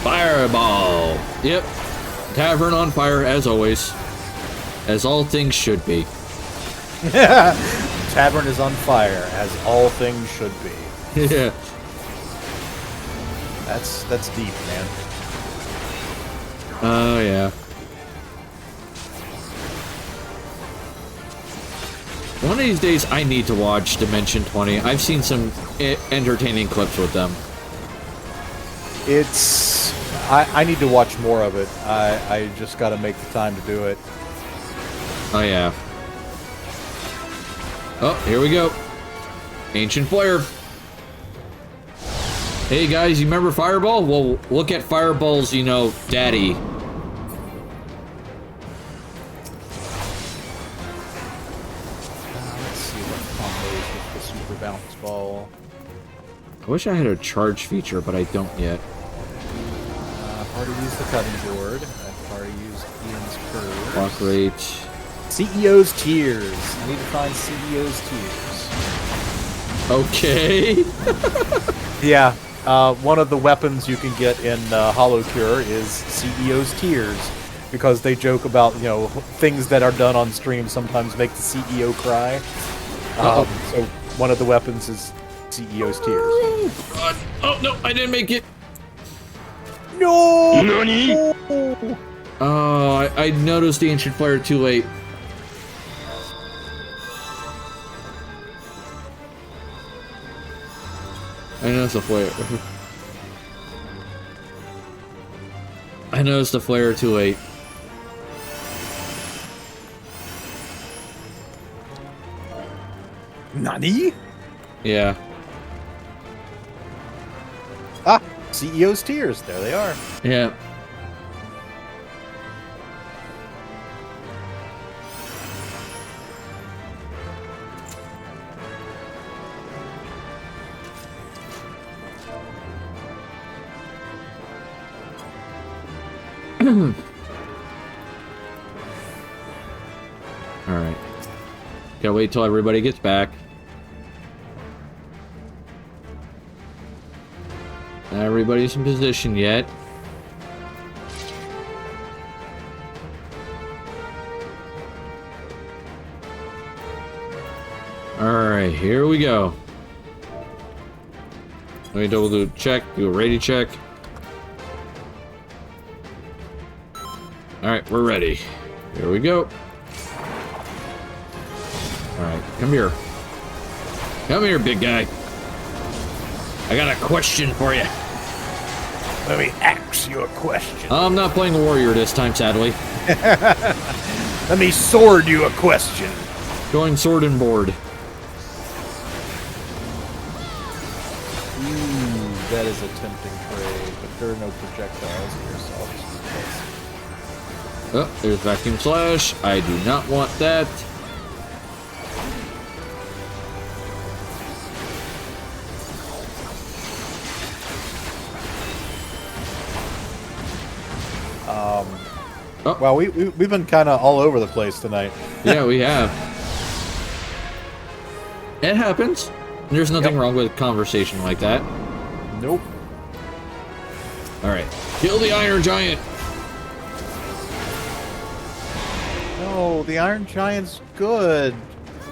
Fireball. Yep. Tavern on fire, as always. As all things should be. Tavern is on fire, as all things should be. Yeah. That's deep, man. Oh, yeah. One of these days, I need to watch Dimension 20. I've seen some entertaining clips with them. It's... I need to watch more of it. I just gotta make the time to do it. Oh, yeah. Oh, here we go. Ancient Flare. Hey guys, you remember Fireball? Well, look at Fireball's, you know, daddy. Let's see what combos with the super bounce ball. I wish I had a charge feature, but I don't yet. I've already used the cutting board. I've already used Ian's curve. Block rate. CEO's Tears. I need to find CEO's Tears. Okay. Yeah, one of the weapons you can get in Hollow Cure is CEO's Tears, because they joke about, you know, things that are done on stream sometimes make the CEO cry. So one of the weapons is CEO's Tears. God. Oh no, I didn't make it. No! NANI? Oh, I noticed the Ancient Flare too late. I noticed the flare. I noticed the flare too late. Nani? Yeah. Ah, CEO's Tears. There they are. Yeah. Alright. Gotta wait till everybody gets back. Not everybody's in position yet. Alright, here we go. Let me double do a check, do a ready check. Alright, we're ready. Here we go. Alright, come here. Come here, big guy. I got a question for you. Let me ask you a question. I'm not playing Warrior this time, sadly. Let me sword you a question. Going sword and board. Ooh, that is a tempting trade, but there are no projectiles here, so I'll just do this. Oh, there's Vacuum Slash. I do not want that. Oh. Well, we've been kind of all over the place tonight. Yeah, we have. It happens. There's nothing wrong with a conversation like that. Nope. Alright. Kill the Iron Giant! No, the Iron Giant's good.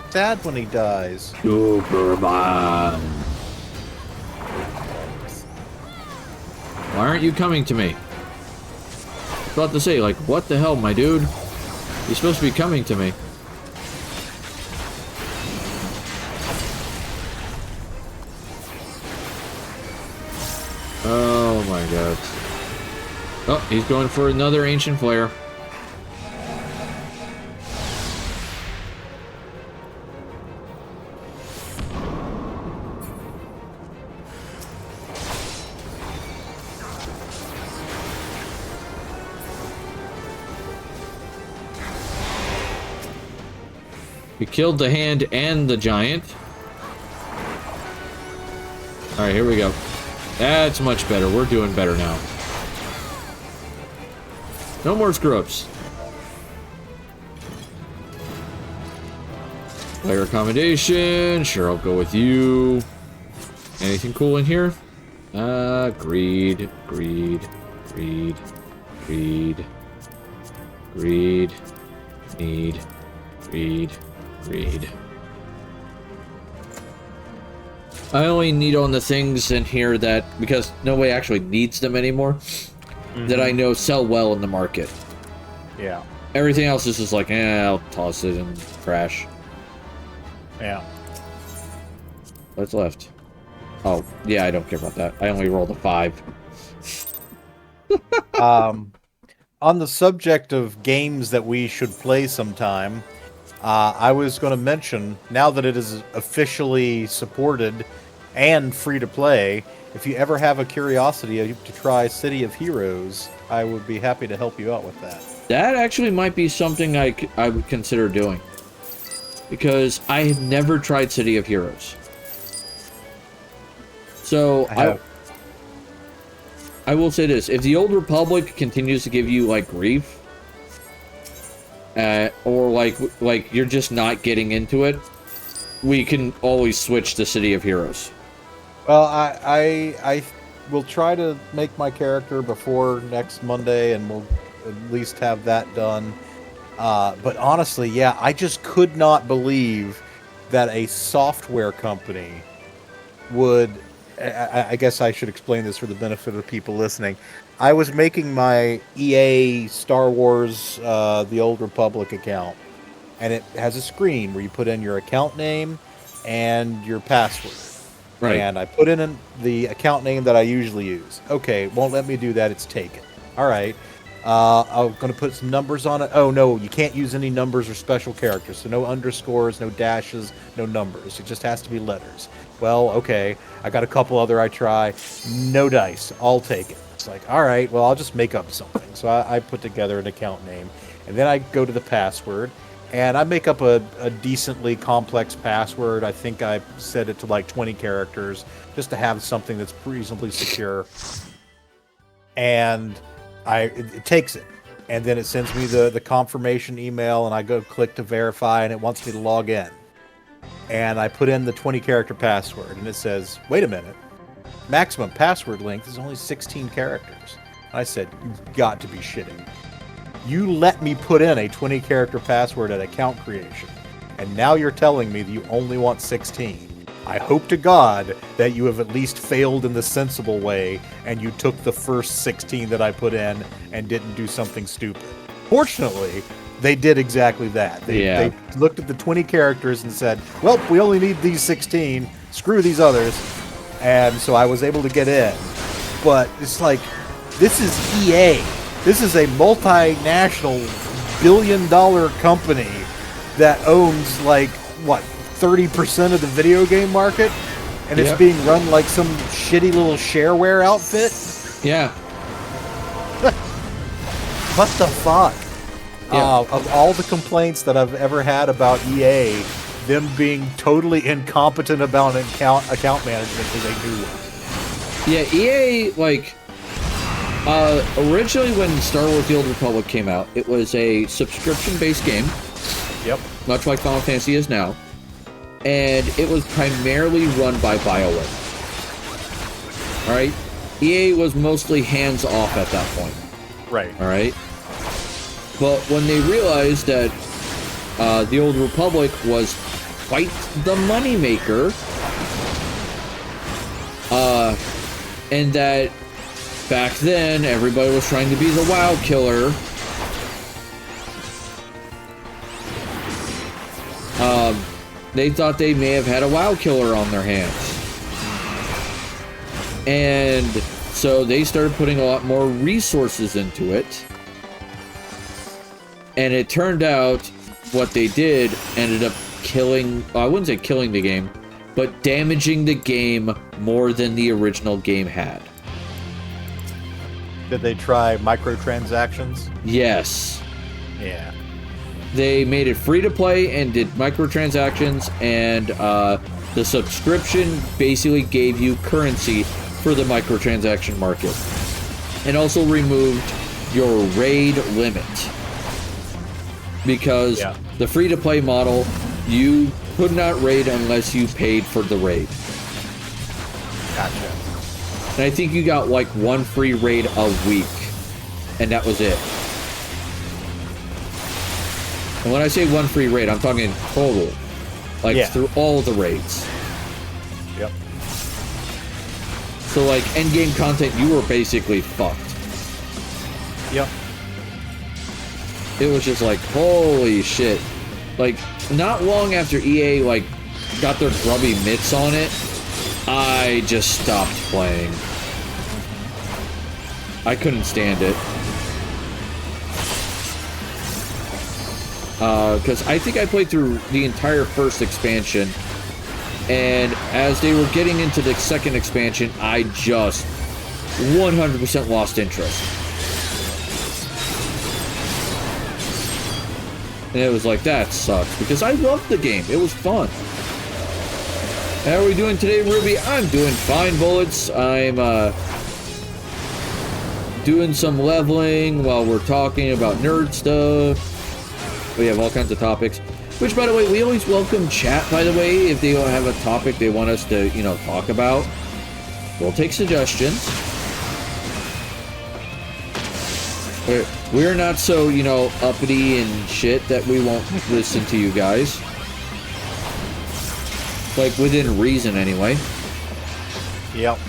Sad when he dies. Superman! Why aren't you coming to me? I was about to say, like, what the hell, my dude? You're supposed to be coming to me. Oh my god. Oh, he's going for another Ancient Flare. We killed the hand and the giant. Alright, here we go. That's much better. We're doing better now. No more screw-ups. Player accommodation. Sure, I'll go with you. Anything cool in here? Greed, greed, greed, greed, greed, need, greed, greed. I only need on the things in here that, because nobody actually needs them anymore, that I know sell well in the market. Yeah. Everything else is just like, I'll toss it and crash. Yeah. What's left? Oh, yeah, I don't care about that. I only rolled a 5. On the subject of games that we should play sometime, I was going to mention, now that it is officially supported and free to play, if you ever have a curiosity to try City of Heroes, I would be happy to help you out with that. That actually might be something I would consider doing. Because I have never tried City of Heroes. So, I will say this. If the Old Republic continues to give you, like, grief, or, like you're just not getting into it, we can always switch to City of Heroes. Well, I will try to make my character before next Monday, and we'll at least have that done. But honestly, yeah, I just could not believe that a software company would... I guess I should explain this for the benefit of people listening. I was making my EA Star Wars The Old Republic account, and it has a screen where you put in your account name and your password. Right. And I put in the account name that I usually use. Okay, won't let me do that. It's taken. All right. I'm going to put some numbers on it. Oh, no, you can't use any numbers or special characters. So no underscores, no dashes, no numbers. It just has to be letters. Well, okay. I got a couple other I try. No dice. I'll take it. It's like, all right, well, I'll just make up something. So I put together an account name. And then I go to the password. And I make up a decently complex password. I think I set it to like 20 characters just to have something that's reasonably secure. And it takes it. And then it sends me the confirmation email, and I go click to verify, and it wants me to log in. And I put in the 20-character password, and it says, wait a minute. Maximum password length is only 16 characters. I said, you've got to be shitting. You let me put in a 20-character password at account creation, and now you're telling me that you only want 16. I hope to God that you have at least failed in the sensible way, and you took the first 16 that I put in and didn't do something stupid. Fortunately, they did exactly that. They looked at the 20 characters and said, well, we only need these 16. Screw these others. And so I was able to get in. But it's like, this is EA. This is a multinational billion-dollar company that owns, like, what, 30% of the video game market? And it's being run like some shitty little shareware outfit? Yeah. What the fuck? Yeah. Of all the complaints that I've ever had about EA, them being totally incompetent about account management is a new one. Yeah, EA, like, originally when Star Wars The Old Republic came out, it was a subscription-based game. Yep. Much like Final Fantasy is now. And it was primarily run by BioWare. Alright? EA was mostly hands-off at that point. Right. Alright? But when they realized that The Old Republic was quite the moneymaker, and that back then everybody was trying to be the WoW killer, they thought they may have had a WoW killer on their hands. And so they started putting a lot more resources into it. And it turned out what they did ended up killing, I wouldn't say killing the game, but damaging the game more than the original game had. Did they try microtransactions? Yes. Yeah. They made it free to play and did microtransactions, and the subscription basically gave you currency for the microtransaction market. And also removed your raid limit. Because the free-to-play model, you could not raid unless you paid for the raid. Gotcha. And I think you got like one free raid a week. And that was it. And when I say one free raid, I'm talking total. Like through all the raids. Yep. So like endgame content, you were basically fucked. Yep. It was just like, holy shit. Like, not long after EA, like, got their grubby mitts on it, I just stopped playing. I couldn't stand it. Because I think I played through the entire first expansion, And as they were getting into the second expansion, I just 100% lost interest. And it was like, that sucks, because I loved the game. It was fun. How are we doing today, Ruby? I'm doing fine, Bullets. I'm doing some leveling while we're talking about nerd stuff. We have all kinds of topics. Which, by the way, we always welcome chat, by the way, if they don't have a topic they want us to, you know, talk about. We'll take suggestions. We're not so, you know, uppity and shit that we won't listen to you guys. Like, within reason, anyway. Yep.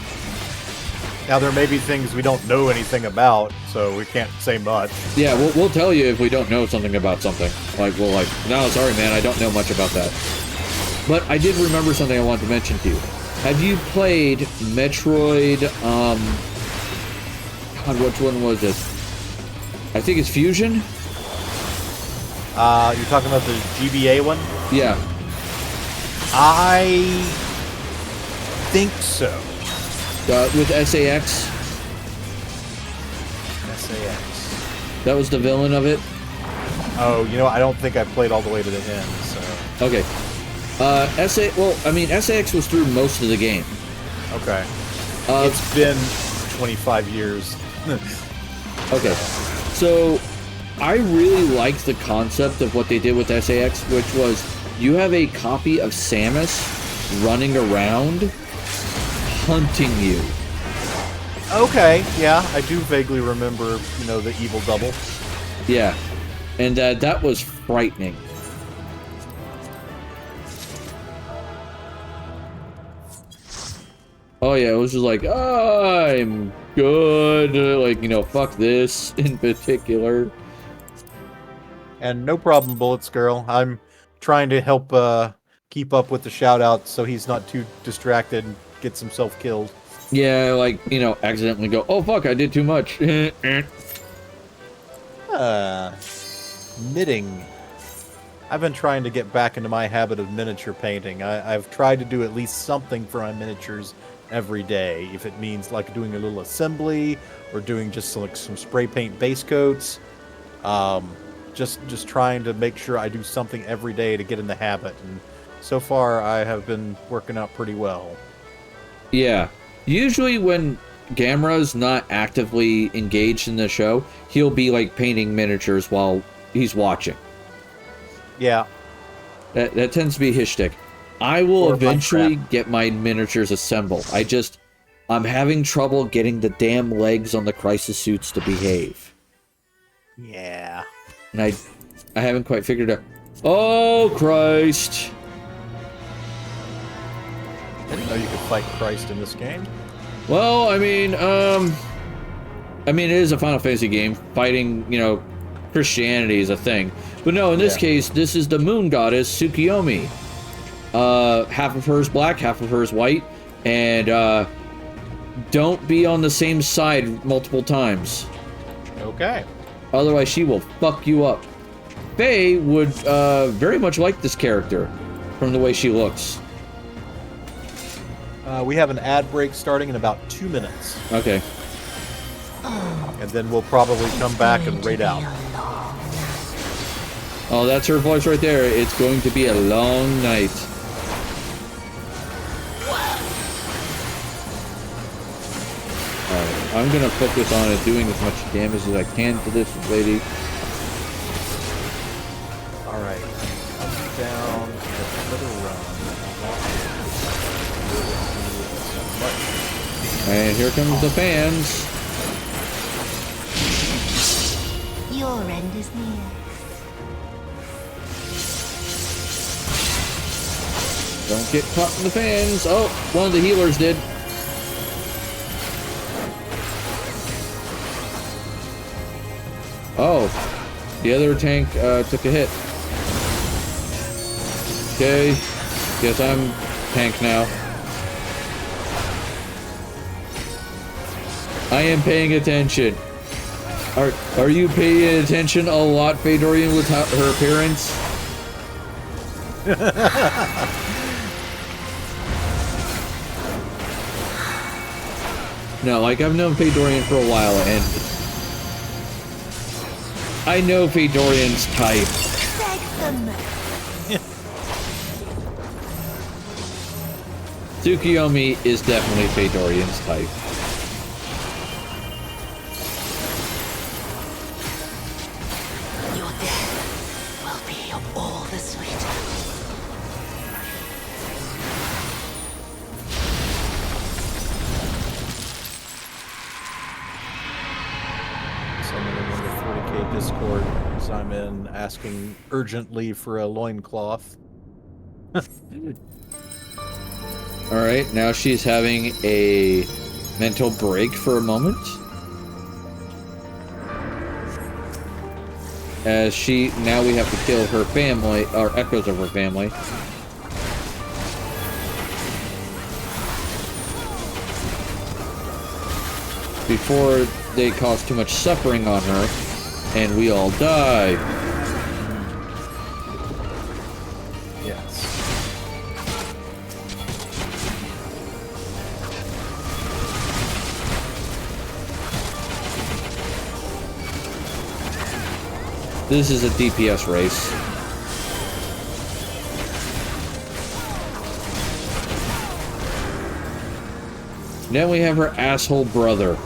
Now, there may be things we don't know anything about, so we can't say much. Yeah, we'll tell you if we don't know something about something. Like, we'll like, no, sorry, man, I don't know much about that. But I did remember something I wanted to mention to you. Have you played Metroid, God, which one was it? I think it's Fusion? You're talking about the GBA one? Yeah. I think so. With SAX? SAS. That was the villain of it? Oh, you know, I don't think I played all the way to the end, so... Okay. SAX was through most of the game. Okay. It's been 25 years. Okay. So, I really liked the concept of what they did with SAX, which was you have a copy of Samus running around hunting you. Okay, yeah, I do vaguely remember, you know, the evil double. Yeah. And that was frightening. Oh yeah, it was just like, I'm good. Like, you know, fuck this in particular. And no problem, Bullets Girl. I'm trying to help keep up with the shout-outs so he's not too distracted and gets himself killed. Yeah, like, you know, accidentally go, oh fuck, I did too much. Knitting. I've been trying to get back into my habit of miniature painting. I've tried to do at least something for my miniatures every day. If it means like doing a little assembly or doing just like some spray paint base coats. Just trying to make sure I do something every day to get in the habit. And so far, I have been working out pretty well. Yeah. Usually when Gamera's not actively engaged in the show, he'll be like painting miniatures while he's watching. Yeah. That tends to be his shtick. I will eventually get my miniatures assembled. I'm having trouble getting the damn legs on the crisis suits to behave. Yeah. And I haven't quite figured out. Oh, Christ. I didn't know you could fight Christ in this game. Well, I mean, it is a Final Fantasy game. Fighting, you know, Christianity is a thing. But no, in this case, this is the moon goddess, Tsukiyomi. Half of her is black, half of her is white. And, don't be on the same side multiple times. Okay. Otherwise, she will fuck you up. Faye would, very much like this character from the way she looks. We have an ad break starting in about 2 minutes. Okay. And then we'll probably come back and raid out. Oh, that's her voice right there. It's going to be a long night. Alright, I'm gonna focus on it doing as much damage as I can to this lady. Alright. Come down to the run. And here comes the fans. Your end is near. Don't get caught in the fans. Oh, one of the healers did. Oh, the other tank took a hit. Okay, guess I'm tank now. I am paying attention. Are you paying attention a lot, Fedorian, with her appearance? No, like, I've known Fedorian for a while, and I know Fedorian's type. Tsukiyomi is definitely Fedorian's type. Your death will be all the sweeter. Someone in the 40K Discord as I'm in asking urgently for a loincloth. Alright, now she's having a mental break for a moment. As now we have to kill her family, or echoes of her family. Before they cause too much suffering on her, and we all die. Yes. This is a DPS race. Then we have her asshole brother.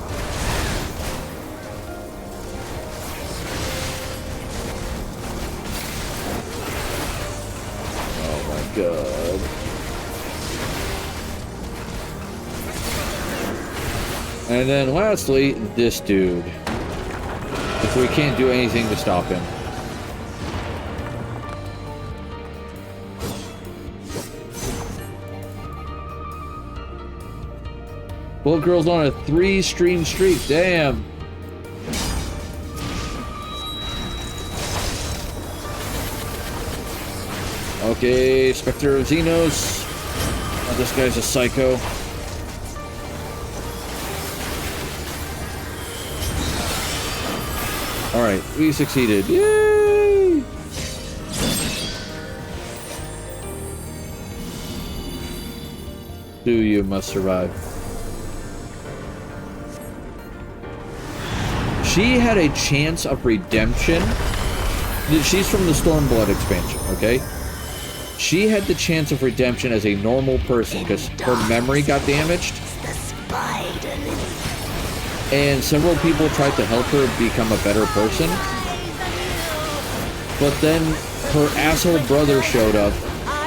Oh my god. And then lastly, this dude. If we can't do anything to stop him. Well, girl's on a 3-stream streak. Damn. Okay, Spectre of Xenos. Oh, this guy's a psycho. Alright, we succeeded. Yay! You must survive. She had a chance of redemption. She's from the Stormblood expansion, okay? She had the chance of redemption as a normal person because her memory got damaged. And several people tried to help her become a better person. But then her asshole brother showed up,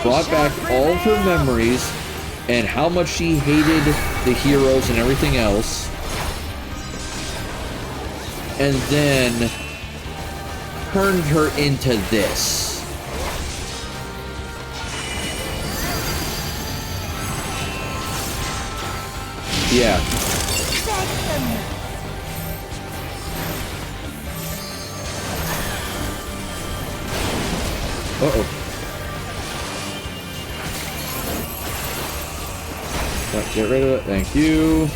brought back all of her memories, and how much she hated the heroes and everything else. And then turned her into this. Yeah. Uh-oh. Get rid of it. Thank you.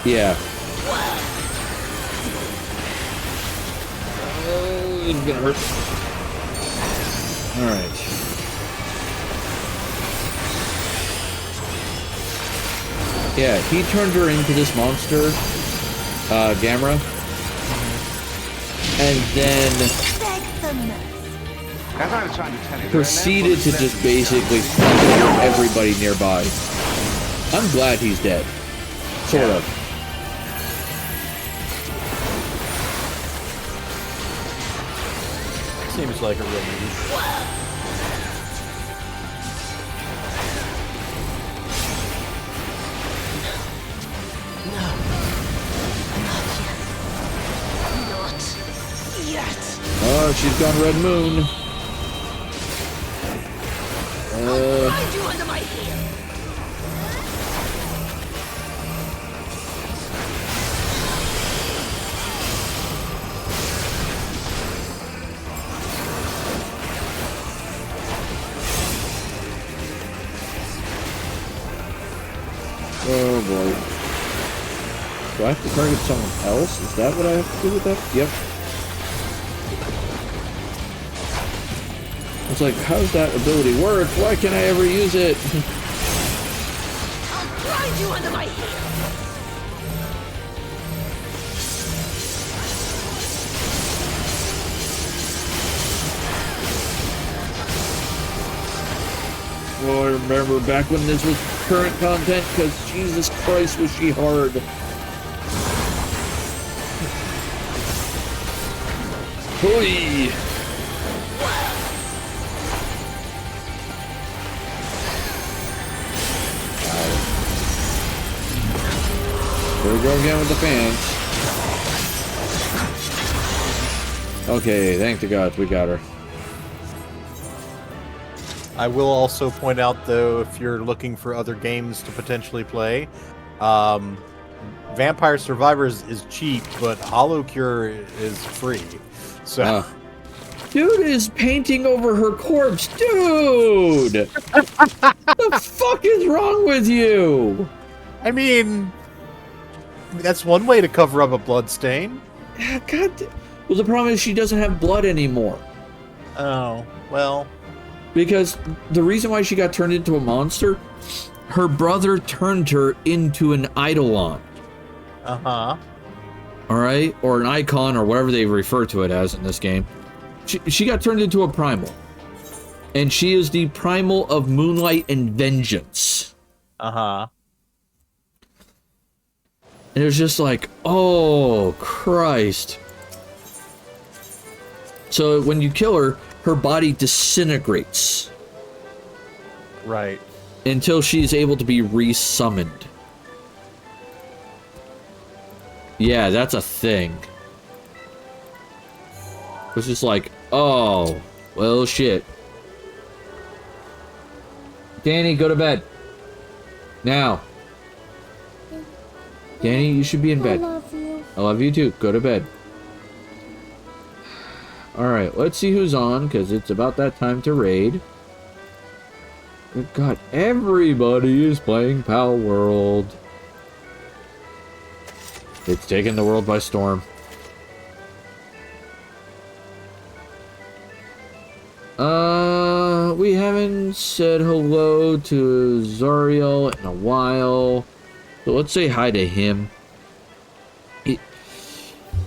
Yeah. It's gonna hurt. Alright. Yeah, he turned her into this monster, Gamera. And then As I was trying to tell you, proceeded to just basically kill everybody nearby. I'm glad he's dead. Sort of. Seems like a relief. Oh, she's gone Red Moon. Oh boy. Do I have to target someone else? Is that what I have to do with that? Yep. It's like, how does that ability work? Why can't I ever use it? I'll grind you under my heel. Oh, I remember back when this was current content, because Jesus Christ was she hard. Hoi! Here we go again with the fans. Okay, thank the gods, we got her. I will also point out, though, if you're looking for other games to potentially play, Vampire Survivors is cheap, but Hollow Cure is free. So, dude is painting over her corpse, dude. The fuck is wrong with you? I mean, that's one way to cover up a blood stain. God. Well, the problem is she doesn't have blood anymore. Oh, well. Because the reason why she got turned into a monster, her brother turned her into an eidolon. Uh-huh. Alright? Or an icon, or whatever they refer to it as in this game. She got turned into a primal. And she is the primal of moonlight and vengeance. Uh-huh. And it was just like, oh, Christ. So when you kill her, her body disintegrates. Right. Until she's able to be resummoned. Yeah, that's a thing. It's just like, oh, well, shit. Danny, go to bed. Now. Danny, you should be in bed. I love you. I love you too. Go to bed. Alright, let's see who's on, because it's about that time to raid. Good God, everybody is playing Pal World. It's taken the world by storm. We haven't said hello to Zariel in a while. So let's say hi to him.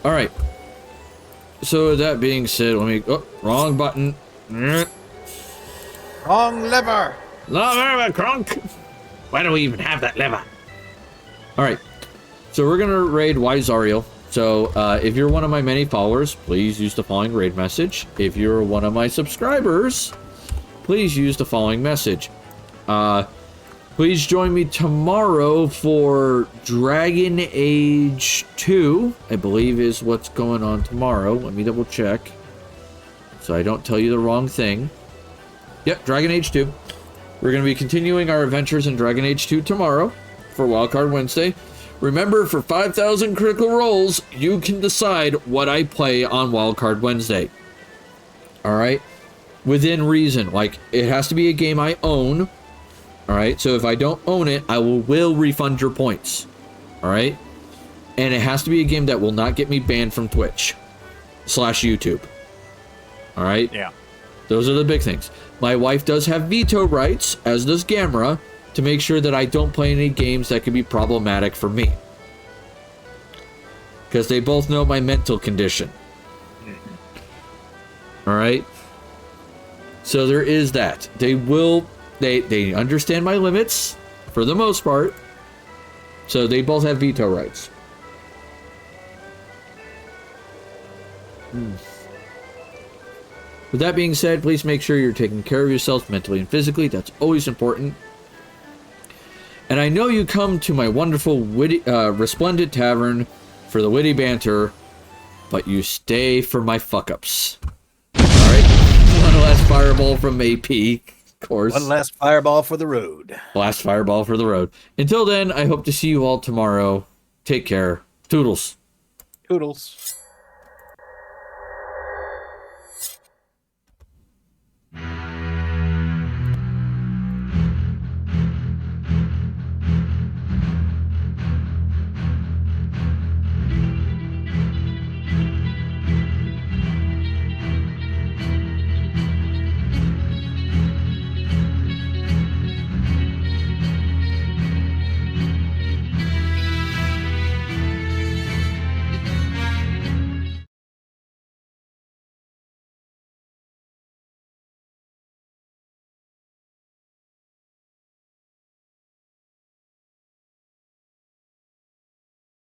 Alright. So that being said, let me... Oh, wrong button. Wrong lever! Lever, crunk! Why do we even have that lever? Alright. So we're gonna raid Zariel. So, if you're one of my many followers, please use the following raid message. If you're one of my subscribers, please use the following message. Please join me tomorrow for Dragon Age 2, I believe is what's going on tomorrow. Let me double check, so I don't tell you the wrong thing. Yep, Dragon Age 2. We're going to be continuing our adventures in Dragon Age 2 tomorrow for Wildcard Wednesday. Remember, for 5,000 critical rolls, you can decide what I play on Wildcard Wednesday. Alright? Within reason. Like, it has to be a game I own. Alright? So if I don't own it, I will refund your points. Alright? And it has to be a game that will not get me banned from Twitch / YouTube. Alright? Yeah. Those are the big things. My wife does have veto rights, as does Gamera, to make sure that I don't play any games that could be problematic for me. Because they both know my mental condition. Alright? So there is that. They understand my limits, for the most part. So they both have veto rights. With that being said, please make sure you're taking care of yourself mentally and physically. That's always important. And I know you come to my wonderful, witty, resplendent tavern for the witty banter, but you stay for my fuck-ups. Alright? One last fireball from AP, of course. One last fireball for the road. Last fireball for the road. Until then, I hope to see you all tomorrow. Take care. Toodles. Toodles.